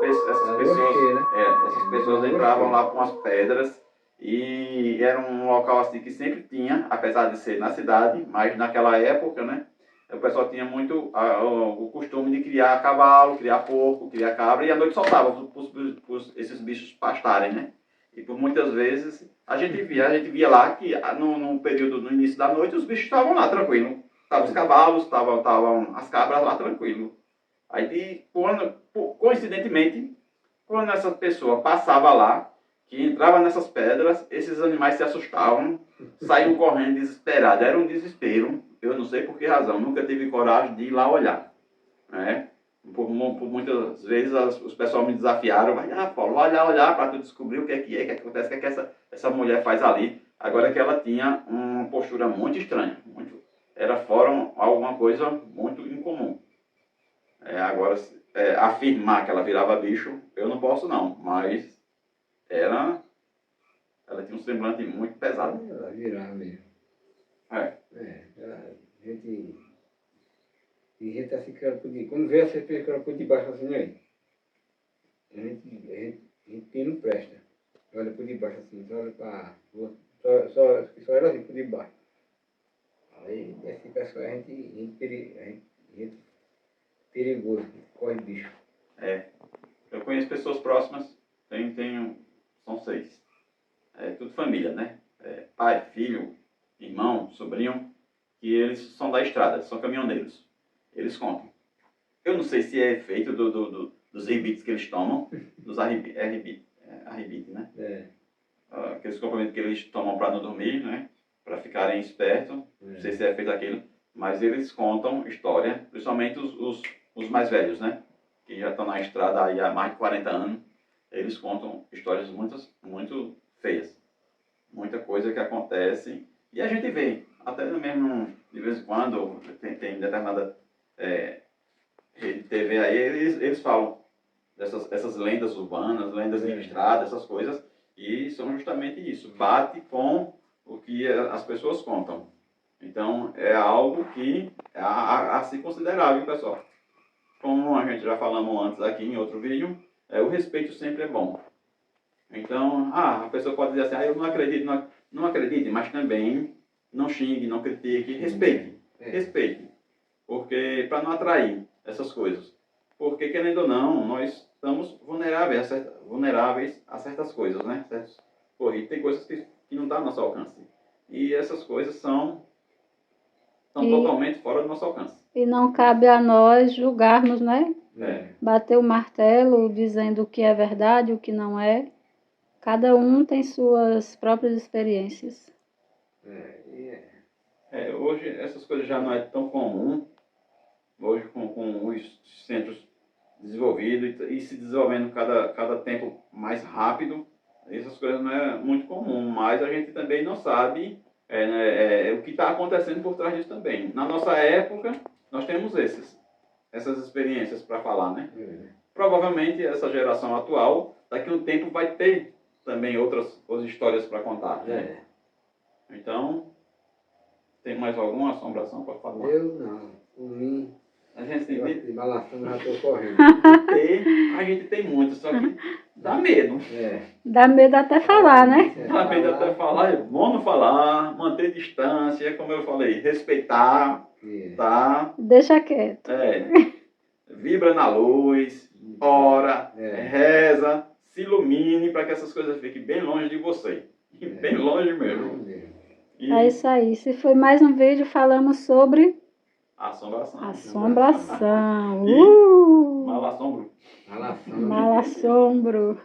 pessoas entravam lá com as pedras e era um local assim que sempre tinha, apesar de ser na cidade, mas naquela época, né, o pessoal tinha muito o costume de criar cavalo, criar porco, criar cabra, e à noite soltava esses bichos pastarem, né? E por muitas vezes a gente via lá que no período, no início da noite, os bichos estavam lá tranquilo. Estavam os cavalos, estavam as cabras lá tranquilo. Aí, coincidentemente, quando essa pessoa passava lá, que entrava nessas pedras, esses animais se assustavam, saíam correndo desesperados. Era um desespero. Eu não sei por que razão, nunca tive coragem de ir lá olhar. Né? Por muitas vezes os pessoal me desafiaram, vai lá, Paulo, olhar para tu descobrir o que é, o que acontece, o que é que essa mulher faz ali. Agora que ela tinha uma postura muito estranha, era fora alguma coisa muito incomum. Agora, afirmar que ela virava bicho, eu não posso não, mas ela tinha um semblante muito pesado. Ela virava mesmo. E a gente assim que ela podia. Quando vê essa pessoa que ela por debaixo assim, aí, a gente não presta. Olha por debaixo assim, só olha para só era assim por debaixo. Aí esse pessoal a gente perigoso, corre bicho. Eu conheço pessoas próximas, são 6. Tudo família, né? Pai, filho, irmão, sobrinho, que eles são da estrada, são caminhoneiros. Eles contam. Eu não sei se é feito dos rebites que eles tomam, dos arribites, né? Aqueles complementos que eles tomam para não dormir, né? Para ficarem espertos. Não sei se é feito aquilo. Mas eles contam história, principalmente os mais velhos, né? Que já estão na estrada aí há mais de 40 anos. Eles contam histórias muito feias. Muita coisa que acontece. E a gente vê. Até mesmo, de vez em quando, tem determinada rede TV aí, eles falam dessas lendas urbanas, lendas de estrada, essas coisas. E são justamente isso. Bate com o que as pessoas contam. Então, é algo que é a se considerar, viu, pessoal? Como a gente já falamos antes aqui em outro vídeo, o respeito sempre é bom. Então, a pessoa pode dizer assim, eu não acredito, não acredite, mas também não xingue, não critique, respeite. Respeite. Porque, para não atrair essas coisas. Porque, querendo ou não, nós estamos vulneráveis a certas coisas, né? Certos, e tem coisas que não estão ao nosso alcance. E essas coisas estão totalmente fora do nosso alcance. E não cabe a nós julgarmos, né? É. Bater o martelo dizendo o que é verdade e o que não é. Cada um tem suas próprias experiências. Hoje essas coisas já não é tão comum. Hoje com os centros desenvolvidos e se desenvolvendo cada tempo mais rápido, essas coisas não é muito comum, mas a gente também não sabe o que está acontecendo por trás disso também. Na nossa época, nós temos essas experiências para falar, né? Provavelmente essa geração atual, daqui a um tempo vai ter também outras histórias para contar, né? Então, tem mais alguma assombração para falar? Eu não. Por mim, A gente tem de balação já estou correndo. a gente tem muito, só que dá medo. Dá medo até falar, né? Dá medo até falar, é bom não falar, manter distância, como eu falei, respeitar, tá? Deixa quieto. Vibra na luz, ora, reza, se ilumine para que essas coisas fiquem bem longe de você. Bem longe mesmo. É isso aí. Se foi mais um vídeo, falamos sobre assombração. Assombração. Malassombro. Malassombro.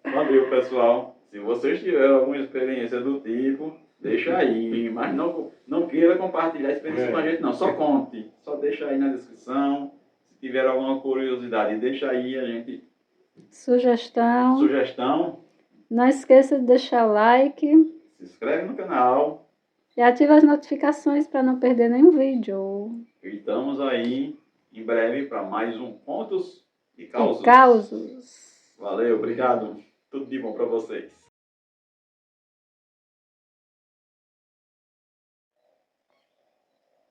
Valeu, pessoal. Se vocês tiveram alguma experiência do tipo, deixa aí. Mas não queira compartilhar a experiência com a gente, não. Só conte. Só deixa aí na descrição. Se tiver alguma curiosidade, deixa aí a gente. Sugestão. Não esqueça de deixar o like. Se inscreve no canal. E ativa as notificações para não perder nenhum vídeo. E estamos aí em breve para mais um Contos e Causos. Valeu, obrigado. Tudo de bom para vocês.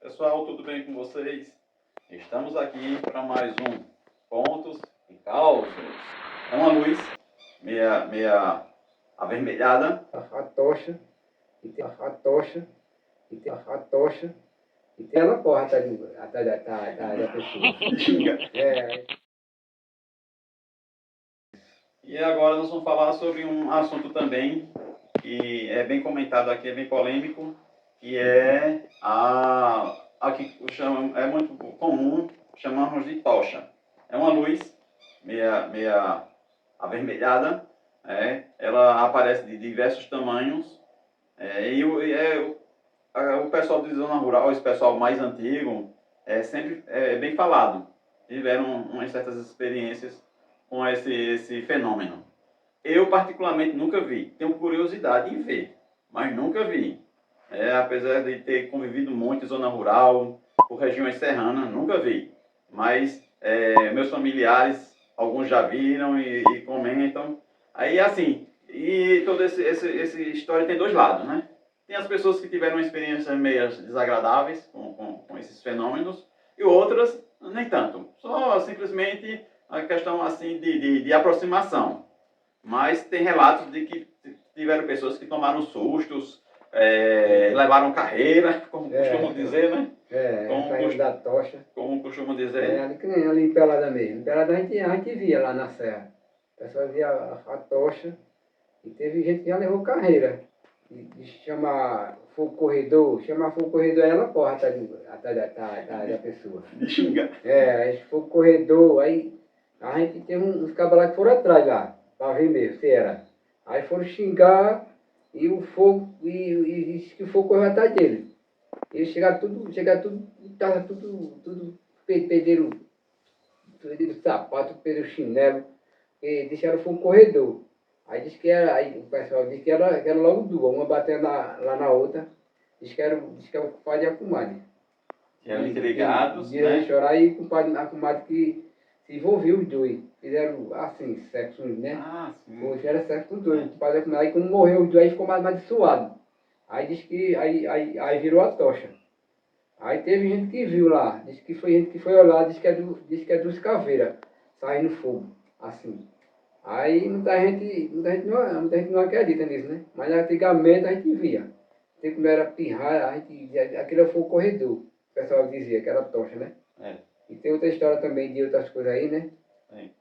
Pessoal, tudo bem com vocês? Estamos aqui para mais um Contos e Causos. É uma luz meia avermelhada. A tocha. E tem a tocha. E tem a tocha. E tem ela porra atrás da pessoa. Xinga. E agora nós vamos falar sobre um assunto também que é bem comentado aqui, é bem polêmico, que é a que é muito comum chamarmos de tocha. É uma luz meia avermelhada, ela aparece de diversos tamanhos, o pessoal de zona rural, esse pessoal mais antigo, sempre é bem falado. Tiveram umas certas experiências com esse fenômeno. Eu, particularmente, nunca vi. Tenho curiosidade em ver, mas nunca vi. Apesar de ter convivido muito em zona rural, por regiões serranas, nunca vi. Mas meus familiares, alguns já viram e comentam. Aí, assim, e toda essa história tem dois lados, né? Tem as pessoas que tiveram experiências meio desagradáveis com esses fenômenos e outras nem tanto. Só simplesmente a questão assim de aproximação. Mas tem relatos de que tiveram pessoas que tomaram sustos, levaram carreira, como costumam dizer, né? Caiu da tocha. Como costumam dizer. Ali em Pelada mesmo. Em Pelada a gente via lá na serra. O pessoal via a tocha e teve gente que já levou carreira. E chama fogo corredor, ela porra atrás da pessoa. De xingar. Aí fogo corredor, aí a gente tem uns cabos lá que foram atrás lá, pra ver mesmo se era. Aí foram xingar e o fogo, e disse que o fogo correu atrás dele. Eles chegaram tudo, tava tudo perderam sapato, perderam chinelo, e deixaram o fogo corredor. Aí disse que era, aí o pessoal disse que era logo duas, uma batendo lá na outra, disse que era o compadre e a comadre. Eram intrigados, né? Chorar aí a comadre que se envolveu os dois. Fizeram assim, sexo, né? Sim. Hoje era sexo com os dois. O compadre e a comadre, aí quando morreu os dois, aí ficou mais suado. Aí disse que, aí virou a tocha. Aí teve gente que viu lá, disse que foi gente que foi olhar, disse que é dos caveiras, saindo fogo, assim. Aí muita gente não acredita nisso, né? Mas antigamente a gente via. Tem como era pirraia, aquele foi o corredor. O pessoal dizia que era tocha, né? E tem outra história também de outras coisas aí, né? Sim.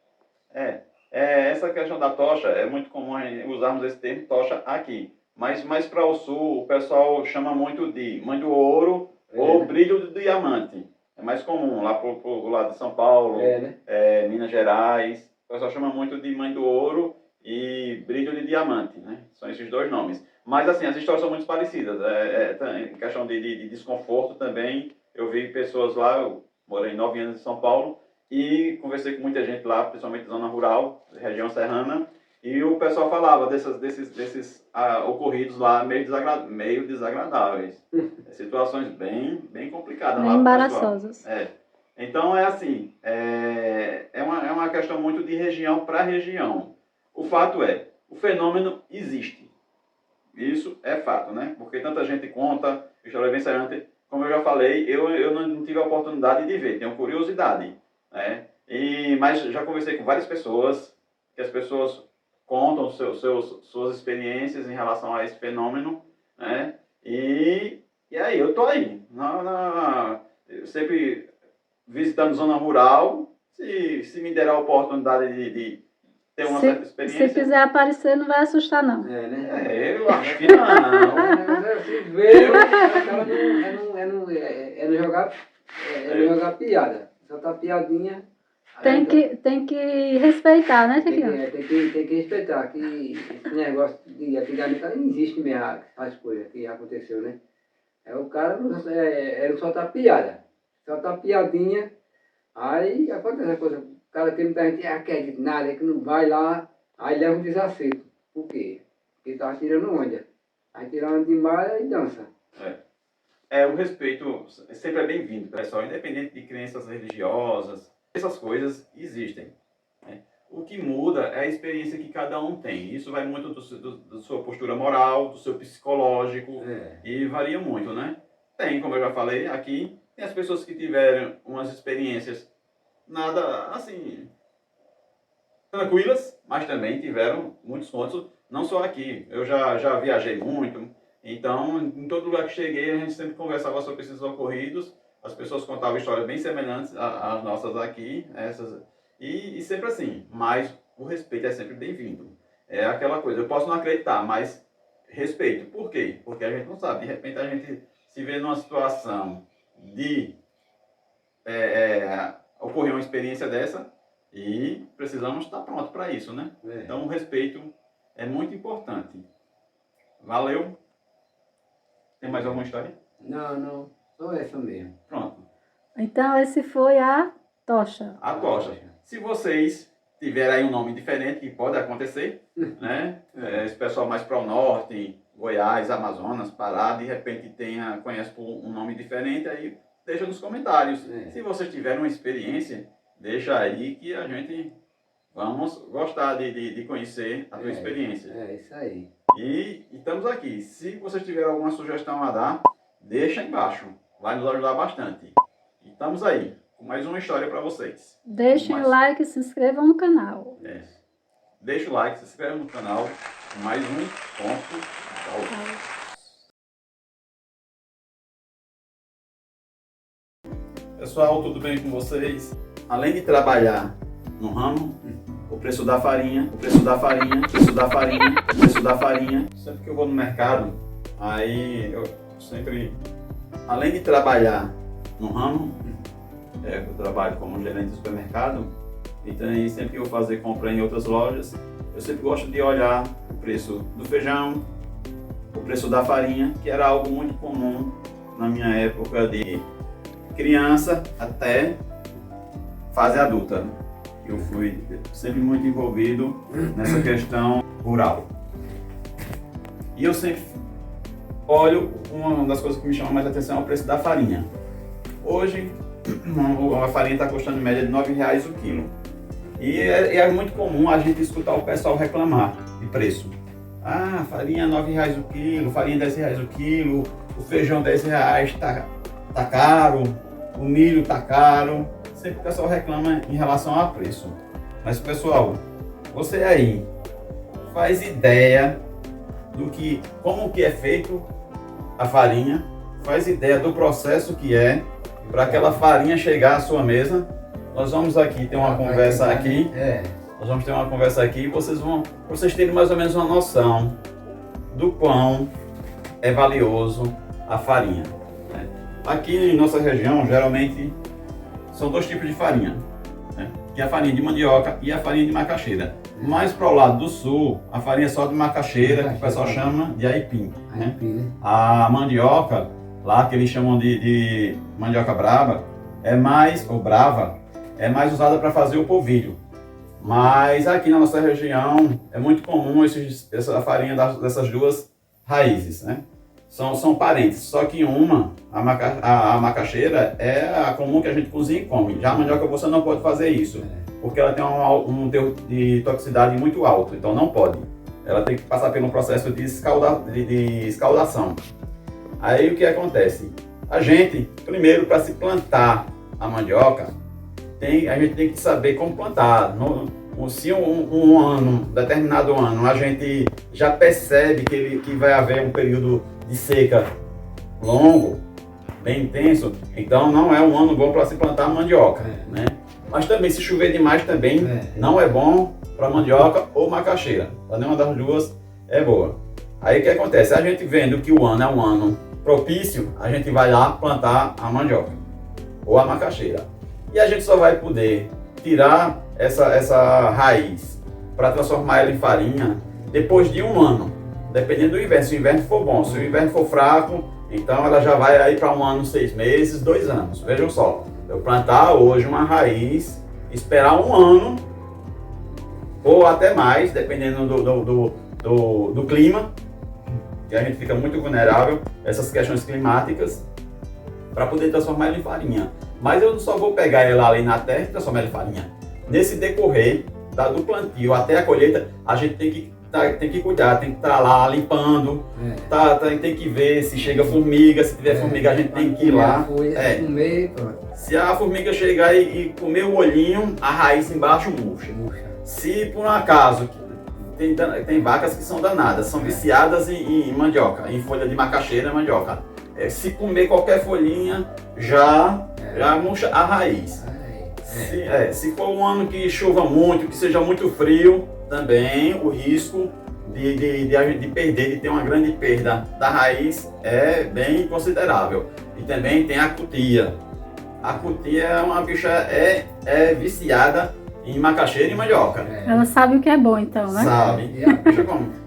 Essa questão da tocha, é muito comum usarmos esse termo tocha aqui. Mas mais para o sul, o pessoal chama muito de mãe do ouro ou né? brilho do diamante. É mais comum lá pro lado de São Paulo, Né? Minas Gerais. O pessoal chama muito de mãe do ouro e brilho de diamante, né? São esses dois nomes. Mas assim, as histórias são muito parecidas. Em questão de desconforto também, eu vi pessoas lá, eu morei 9 anos em São Paulo, e conversei com muita gente lá, principalmente zona rural, região serrana, e o pessoal falava desses ocorridos lá meio desagradáveis. Situações bem complicadas Bem lá pro pessoal. embaraçosas. Então é assim, é uma questão muito de região para região. O fato é, o fenômeno existe. Isso é fato, né? Porque tanta gente conta, história bem semelhante. Como eu já falei, eu não tive a oportunidade de ver, tenho curiosidade, né? Mas já conversei com várias pessoas, que as pessoas contam suas experiências em relação a esse fenômeno, né? E aí, eu tô aí, eu sempre visitando zona rural, se me der a oportunidade de ter uma certa experiência. Se quiser aparecer, não vai assustar, não. É, eu acho que não. Se vê, o cara não jogar piada. Só tá piadinha. Tem que respeitar, né, Tiquinho? Tem que respeitar que esse negócio de antigamente não existe mesmo as coisas que aconteceu, né? O cara não só tá piada. Só tá piadinha. Aí acontece a coisa. O cara tem muita gente que acredita nada, que não vai lá, aí leva um desacerto. Por quê? Porque tava tirando onda. Aí tira onda demais e dança. O respeito sempre é bem-vindo, pessoal, independente de crenças religiosas, essas coisas existem, né? O que muda é a experiência que cada um tem. Isso vai muito da sua postura moral, do seu psicológico, e varia muito, né? Tem, como eu já falei aqui, tem as pessoas que tiveram umas experiências nada, assim, tranquilas, mas também tiveram muitos pontos, não só aqui. Eu já viajei muito, então, em todo lugar que cheguei, a gente sempre conversava sobre esses ocorridos, as pessoas contavam histórias bem semelhantes às nossas aqui, e sempre assim, mas o respeito é sempre bem-vindo. É aquela coisa, eu posso não acreditar, mas respeito. Por quê? Porque a gente não sabe, de repente a gente se vê numa situação de ocorrer uma experiência dessa e precisamos estar prontos para isso, né? Então o respeito é muito importante. Valeu! Tem mais alguma história? Não. Só essa mesmo. Pronto. Então, esse foi a tocha. A tocha. Se vocês tiverem aí um nome diferente, que pode acontecer, né? Esse pessoal mais para o norte, Goiás, Amazonas, Pará, de repente conhece por um nome diferente, aí deixa nos comentários. Se vocês tiverem uma experiência, deixa aí que a gente vamos gostar de conhecer a tua experiência. Isso aí. E estamos aqui. Se vocês tiverem alguma sugestão a dar, deixa aí embaixo. Vai nos ajudar bastante. E estamos aí com mais uma história para vocês. Deixem o like e se inscrevam no canal. Deixa o like, se inscreve no canal. Mais um ponto. Pessoal, tudo bem com vocês? Além de trabalhar no ramo, o preço da farinha, sempre que eu vou no mercado, aí eu sempre, além de trabalhar no ramo, eu trabalho como gerente de supermercado, então sempre que eu vou fazer compra em outras lojas, eu sempre gosto de olhar o preço do feijão, o preço da farinha, que era algo muito comum na minha época de criança até fase adulta. Eu fui sempre muito envolvido nessa questão rural. E eu sempre olho, uma das coisas que me chama mais atenção é o preço da farinha. Hoje, a farinha está custando em média de R$9 o quilo. E é muito comum a gente escutar o pessoal reclamar de preço. Ah, farinha R$9 o quilo, farinha R$10 o quilo, o feijão R$10 tá caro, o milho tá caro. Sempre o pessoal reclama em relação a preço. Mas pessoal, você aí faz ideia como que é feito a farinha, faz ideia do processo que é para aquela farinha chegar à sua mesa nós vamos aqui ter uma conversa aqui. Nós vamos ter uma conversa aqui e vocês terem mais ou menos uma noção do quão é valioso a farinha, né? Aqui em nossa região, geralmente, são dois tipos de farinha, né? Que é a farinha de mandioca e a farinha de macaxeira. Mais para o lado do sul, a farinha é só de macaxeira, que o pessoal chama de aipim, né? A mandioca, lá que eles chamam de mandioca brava, ou brava, é mais usada para fazer o polvilho. Mas aqui na nossa região é muito comum essa farinha dessas duas raízes, né? São parentes, só que a macaxeira é a comum que a gente cozinha e come. Já a mandioca você não pode fazer isso, porque ela tem um teor de toxicidade muito alto, então não pode. Ela tem que passar pelo processo de escaldação. Aí o que acontece? A gente, primeiro, para se plantar a mandioca, a gente tem que saber como plantar. Se determinado ano, a gente já percebe que vai haver um período de seca longo, bem intenso, então não é um ano bom para se plantar mandioca, né? Mas também, se chover demais também, não é bom para mandioca ou macaxeira. Nenhuma das duas é boa. Aí o que acontece? A gente vendo que o ano é um ano propício, a gente vai lá plantar a mandioca ou a macaxeira. E a gente só vai poder tirar essa raiz para transformar ela em farinha depois de um ano, dependendo do inverno. Se o inverno for bom, se o inverno for fraco, então ela já vai aí para um ano, 6 meses, 2 anos. Vejam só, eu plantar hoje uma raiz, esperar um ano ou até mais, dependendo do clima, que a gente fica muito vulnerável a essas questões climáticas, para poder transformar ela em farinha. Mas eu não só vou pegar ela ali na terra e transformar ela em farinha. Nesse decorrer do plantio até a colheita, a gente tem que cuidar, tem que estar lá limpando, tem que ver se chega formiga, se tiver formiga a gente tem que ir lá. Se a formiga chegar e comer o olhinho, a raiz embaixo murcha. Se por um acaso, tem vacas que são danadas, são viciadas em mandioca, em folha de macaxeira e mandioca. Se comer qualquer folhinha, já murcha a raiz. Se for um ano que chova muito, que seja muito frio, também o risco de perder, de ter uma grande perda da raiz é bem considerável. E também tem a cutia. A cutia é uma bicha viciada em macaxeira e mandioca. Ela sabe o que é bom, então, né? Sabe.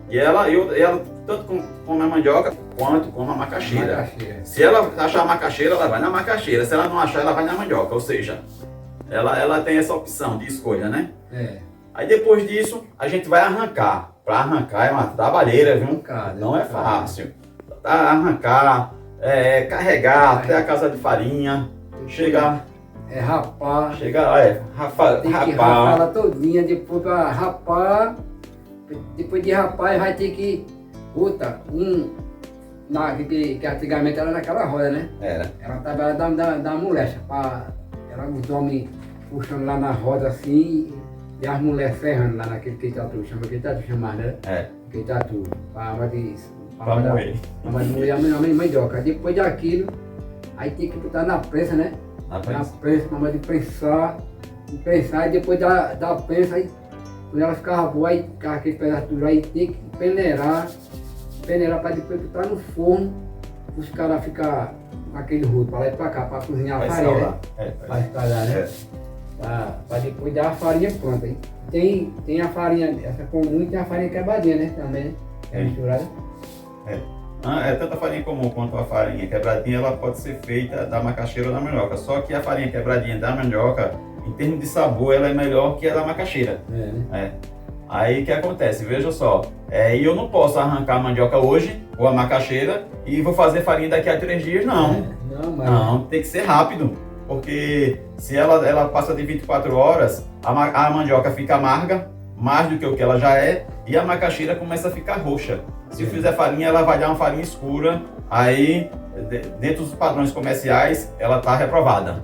E ela tanto come a mandioca quanto come a macaxeira. Se ela achar a macaxeira, ela vai na macaxeira. Se ela não achar, ela vai na mandioca. Ou seja, ela tem essa opção de escolha, né? Aí depois disso, a gente vai arrancar. Para arrancar é uma trabalheira, viu? Não é fácil. Arrancar, carregar até a casa de farinha, chegar... rapar. Tem que rapar ela todinha, depois para rapar. Depois de rapar, vai ter que botar que antigamente era naquela roda, né? Ela trabalha da molecha, era os homens puxando lá na roda assim, e as mulheres ferrando lá naquele queitatu, né? Queitatu, para moer a mandioca. Depois daquilo, aí tem que botar na prensa, né? Na prensa, para de prensar, e depois da prensa, aí, quando ela ficava boa, aí ficava aquele pedaço duro, aí tem que peneirar para depois botar no forno, os caras ficam com aquele rodo para lá e para cá, para cozinhar a farinha, para escalar, né? Para depois dar a farinha pronta. Hein? Tem a farinha, essa comum, e tem a farinha quebradinha, né? Também, né? É misturada. Tanto a farinha comum quanto a farinha quebradinha, ela pode ser feita da macaxeira ou da mandioca. Só que a farinha quebradinha da mandioca, em termos de sabor, ela é melhor que a da macaxeira. Aí o que acontece? Veja só, eu não posso arrancar a mandioca hoje, ou a macaxeira, e vou fazer farinha daqui a 3 dias, não. Não, tem que ser rápido. Porque se ela passa de 24 horas, a mandioca fica amarga, mais do que o que ela já é, e a macaxeira começa a ficar roxa. Se eu fizer farinha, ela vai dar uma farinha escura, aí dentro dos padrões comerciais, ela está reprovada.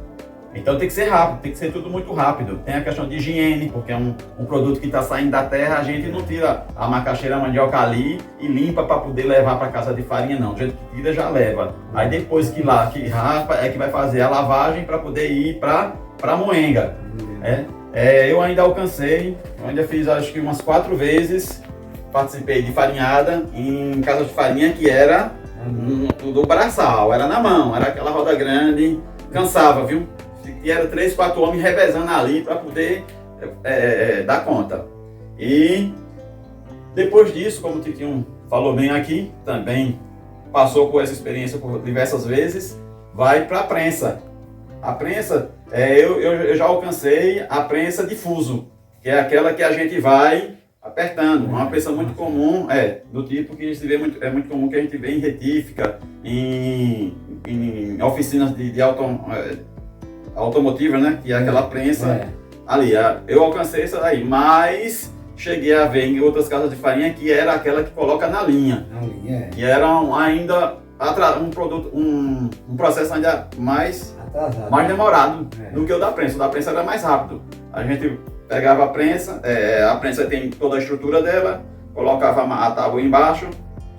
Então tem que ser rápido, tem que ser tudo muito rápido. Tem a questão de higiene, porque é um produto que está saindo da terra, a gente não tira a macaxeira, a mandioca ali e limpa para poder levar para casa de farinha, não. Do jeito que tira, já leva. Aí depois que rapa, é que vai fazer a lavagem para poder ir para para moenga. Eu ainda alcancei, eu ainda fiz acho que umas 4 vezes, participei de farinhada em casa de farinha que era do braçal, era na mão, era aquela roda grande, cansava, viu? E era 3, 4 homens revezando ali para poder dar conta. E depois disso, como o Tiquinho falou bem aqui, também passou por essa experiência por diversas vezes, vai para a prensa. A prensa, eu já alcancei a prensa de fuso, que é aquela que a gente vai apertando. Uma prensa muito comum, do tipo que se vê é muito comum que a gente vê em retífica, em oficinas de automotiva, né? Que é aquela prensa ali. Eu alcancei essa daí, mas cheguei a ver em outras casas de farinha que era aquela que coloca na linha. Que era ainda um processo ainda mais demorado do que o da prensa. O da prensa era mais rápido. A gente pegava a prensa tem toda a estrutura dela, colocava a tábua embaixo,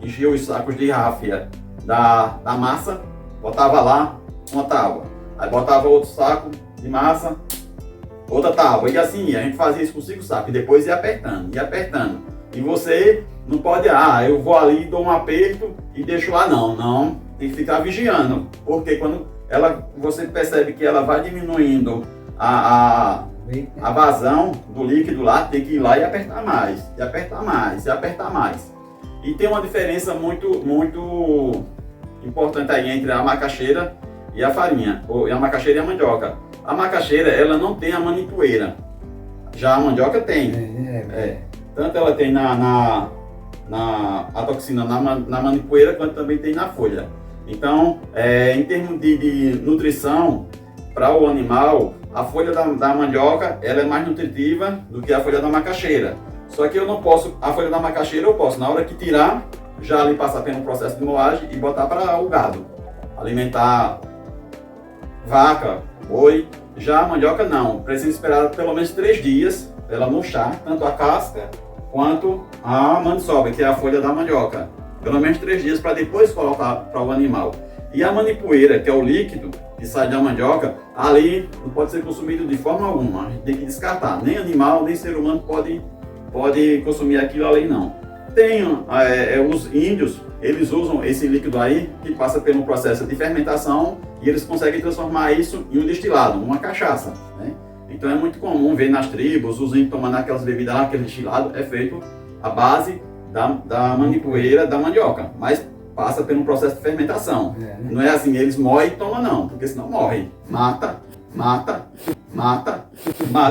enchia os sacos de ráfia da massa, botava lá uma tábua. Aí botava outro saco de massa, outra tábua, e assim, a gente fazia isso com 5 sacos, e depois ia apertando. E você não pode, eu vou ali, dou um aperto e deixo lá, não, tem que ficar vigiando, porque quando você percebe que ela vai diminuindo a vazão do líquido lá, tem que ir lá e apertar mais, e apertar mais, e apertar mais. E tem uma diferença muito, muito importante aí entre a macaxeira e a farinha, e a macaxeira e a mandioca. A macaxeira, ela não tem a manipoeira, já a mandioca tem. Tanto ela tem a toxina na manipoeira, quanto também tem na folha. Então, em termos de nutrição, para o animal, a folha da mandioca, ela é mais nutritiva do que a folha da macaxeira. Só que eu não posso, a folha da macaxeira eu posso, na hora que tirar, já ali passar pelo processo de moagem e botar para o gado. Alimentar vaca, boi. Já a mandioca não, precisa esperar pelo menos 3 dias para ela murchar, tanto a casca quanto a maniçoba, que é a folha da mandioca. Pelo menos 3 dias para depois colocar para o animal. E a manipoeira, que é o líquido que sai da mandioca, ali não pode ser consumido de forma alguma. A gente tem que descartar. Nem animal, nem ser humano pode consumir aquilo ali não. Tem os índios, eles usam esse líquido aí, que passa pelo processo de fermentação, e eles conseguem transformar isso em um destilado, uma cachaça, né? Então é muito comum ver nas tribos, os índios tomando aquelas bebidas lá, aquele destilado é feito à base da manipoeira da mandioca, mas passa pelo processo de fermentação. Não é assim, eles moem e tomam não, porque senão morrem. Mata,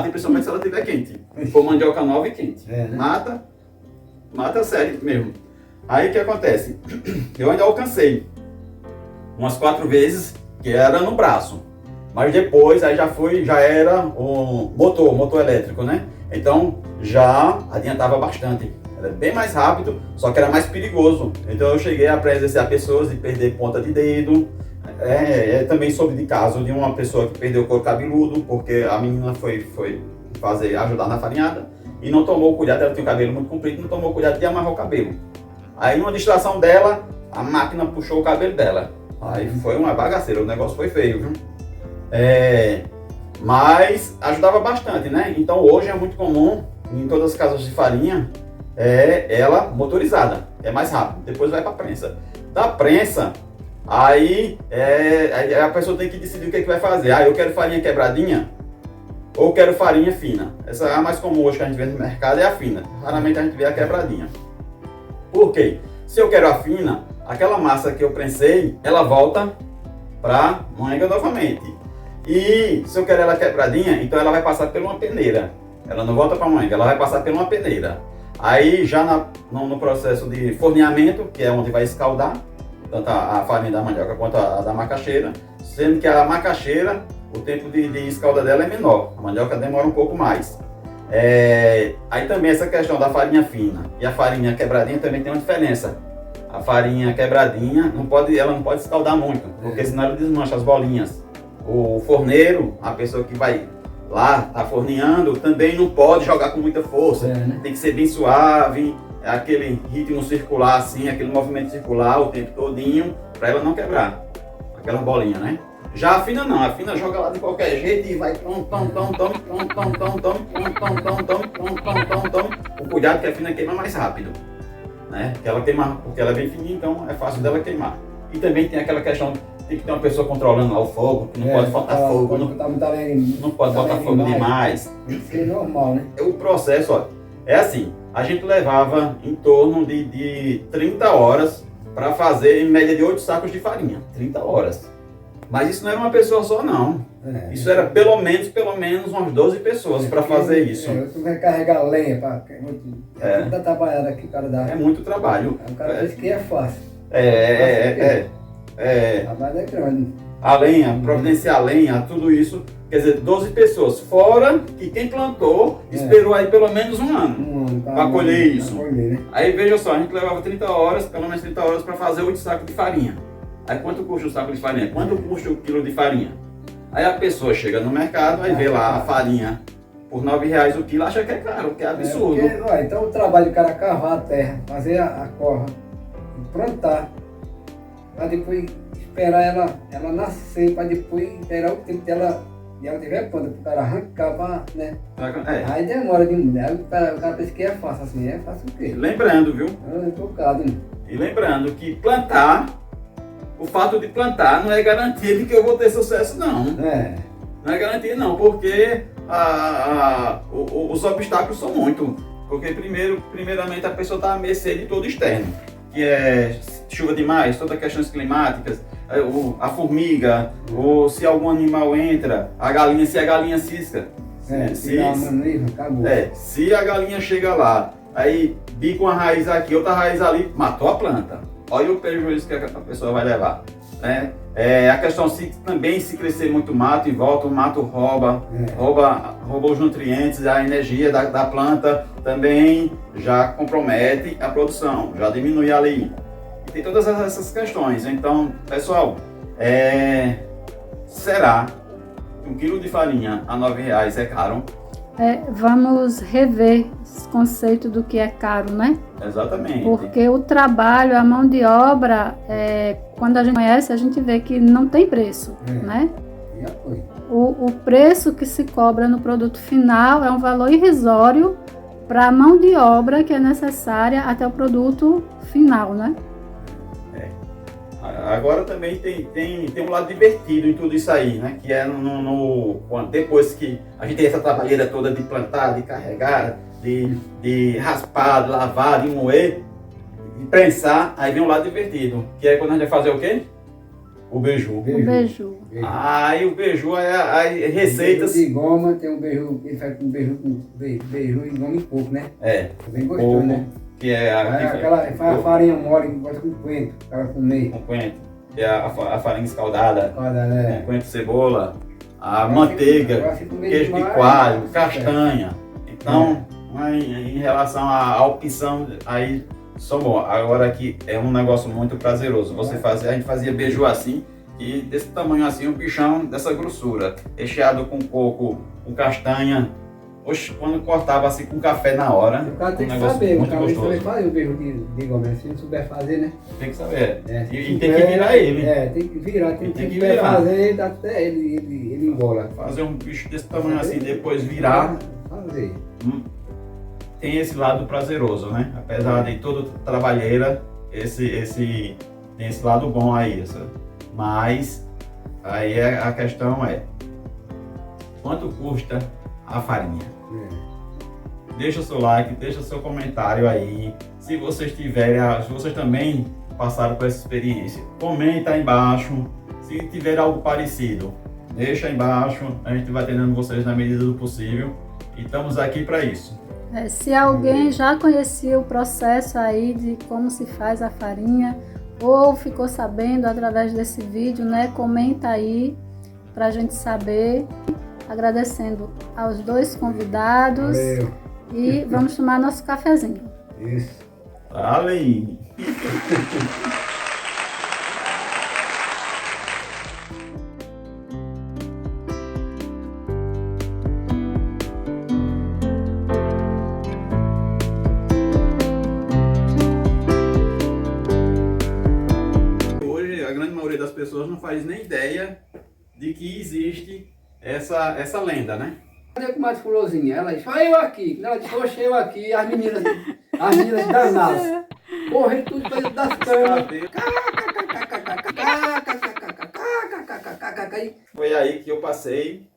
e principalmente se ela estiver quente. Se for mandioca nova e quente. Mata sério mesmo. Aí o que acontece? Eu ainda alcancei umas 4 vezes, que era no braço. Mas depois aí já era o motor elétrico, né? Então já adiantava bastante. Era bem mais rápido, só que era mais perigoso. Então eu cheguei a presenciar pessoas e perder ponta de dedo. Também soube de caso de uma pessoa que perdeu o couro cabeludo, porque a menina foi ajudar na farinhada e não tomou cuidado, ela tinha o cabelo muito comprido, não tomou cuidado de amarrar o cabelo. Aí numa distração dela, a máquina puxou o cabelo dela. Aí foi uma bagaceira, o negócio foi feio, viu? Mas ajudava bastante, né? Então hoje é muito comum, em todas as casas de farinha, ela motorizada, é mais rápido, depois vai para a prensa. Da prensa, aí a pessoa tem que decidir o que vai fazer. Eu quero farinha quebradinha ou quero farinha fina. Essa é a mais comum hoje que a gente vê no mercado, é a fina. Raramente a gente vê a quebradinha. Por quê? Se eu quero a fina, aquela massa que eu prensei, ela volta para moenga novamente. E se eu quero ela quebradinha, então ela vai passar por uma peneira. Ela não volta para moenga, ela vai passar por uma peneira. Aí já no processo de forneamento, que é onde vai escaldar, tanto a farinha da mandioca quanto a da macaxeira, sendo que a macaxeira, o tempo de escalda dela é menor, a mandioca demora um pouco mais. Aí também essa questão da farinha fina e a farinha quebradinha também tem uma diferença. A farinha quebradinha, ela não pode escaldar muito, porque senão ela desmancha as bolinhas. O forneiro, a pessoa que vai lá, tá forneando, também não pode jogar com muita força. Tem que ser bem suave, aquele ritmo circular assim, aquele movimento circular o tempo todinho, para ela não quebrar aquela bolinha, né? Já a fina não, a fina joga lá de qualquer jeito e vai tom, tom, tom, tom, tom, tom, tom, tom, tom, tom, tom, tom, tom, tom, tom, tom. O cuidado que a fina queima mais rápido, né? Porque ela queima, porque ela é bem fininha, então é fácil dela queimar. E também tem aquela questão, tem que ter uma pessoa controlando lá o fogo, que não pode faltar fogo, não pode botar fogo demais. Tem que ser normal, né? O processo, ó, é assim, a gente levava em torno de 30 horas para fazer em média de 8 sacos de farinha, 30 horas. Mas isso não era uma pessoa só, não. Isso era pelo menos umas 12 pessoas para fazer isso. Tu vai carregar lenha, muita trabalhada que o cara dá. É muito trabalho. O cara diz que é fácil. Trabalho é grande. A lenha, providenciar a lenha, tudo isso, quer dizer, 12 pessoas. Fora que quem plantou esperou aí pelo menos um ano para colher isso. Né? Aí veja só, a gente levava 30 horas, pelo menos 30 horas para fazer 8 sacos de farinha. Aí quanto custa o saco de farinha? Quanto custa o quilo de farinha? Aí a pessoa chega no mercado, aí vê lá a farinha por R$9 o quilo, acha que é caro, que é absurdo. Então o trabalho do cara cavar a terra, fazer a corra, plantar, para depois esperar ela nascer, para depois esperar o tempo dela tiver planta, para o cara arrancar, né? Aí demora de mudar, o cara pensa que é fácil assim, é fácil o quê? Lembrando, viu? É tocado, né? E lembrando que plantar, o fato de plantar não é garantia de que eu vou ter sucesso, não. Não é garantia, não, porque os obstáculos são muito. Porque, primeiramente, a pessoa está à mercê de todo externo, que é chuva demais, todas as questões climáticas, a formiga, ou se algum animal entra, se a galinha cisca. Se a galinha chega lá, aí bica uma raiz aqui, outra raiz ali, matou a planta. Olha o prejuízo que a pessoa vai levar, né? A questão também se crescer muito mato em volta, o mato rouba os nutrientes, a energia da planta também já compromete a produção, já diminui ali. E tem todas essas questões. Então, pessoal, será que 1 quilo de farinha a R$9 é caro? Vamos rever esse conceito do que é caro, né? Exatamente. Porque o trabalho, a mão de obra, quando a gente conhece, a gente vê que não tem preço, né? O preço que se cobra no produto final é um valor irrisório para a mão de obra que é necessária até o produto final, né? Agora também tem um lado divertido em tudo isso aí, né? Que é depois que a gente tem essa trabalheira toda de plantar, de carregar, de raspar, de lavar, de moer, de prensar, aí vem um lado divertido, que é quando a gente vai fazer o quê? O beiju. O beiju. Aí o beiju é as receitas. De goma, tem um beiju, ele faz com beiju e goma em coco, né? Bem gostoso, né? Que é faz a farinha mole, bota com coentro, para comer. Com coentro, que é a farinha escaldada, né? Com coentro, cebola, a manteiga, queijo de coalho, castanha. Então, em relação à opção, aí são bom. Agora aqui é um negócio muito prazeroso. A gente fazia beiju assim, e desse tamanho assim, um bichão dessa grossura, recheado com coco, com castanha. Oxe, quando cortava assim com café na hora, o cara tem que saber, o cara tem que fazer o beiju de goma, se não souber fazer, né? Tem que saber. E tem que virar ele. Tem que virar, tem que fazer, até ele embola. Fazer um bicho desse tamanho assim, depois virar. Fazer. Tem esse lado prazeroso, né? Apesar de toda trabalheira, tem esse lado bom aí. Mas aí a questão é, quanto custa a farinha? Deixa o seu like, deixa o seu comentário aí. Se vocês também passaram por essa experiência, comenta aí embaixo. Se tiver algo parecido, deixa aí embaixo. A gente vai atendendo vocês na medida do possível. E estamos aqui para isso. Se alguém já conhecia o processo aí de como se faz a farinha, ou ficou sabendo através desse vídeo, né? Comenta aí para a gente saber. Agradecendo aos dois convidados. Valeu. E vamos tomar nosso cafezinho. Isso. Aline. Hoje a grande maioria das pessoas não faz nem ideia de que existe essa lenda, né? Cadê a comadre Fulozinha? Ela disse, eu aqui. Ela disse, oxe, eu aqui. As meninas danadas. Correram tudo para dentro das camas. Foi aí que eu passei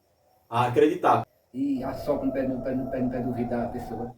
a acreditar. E assopra no pé do vidro da pessoa.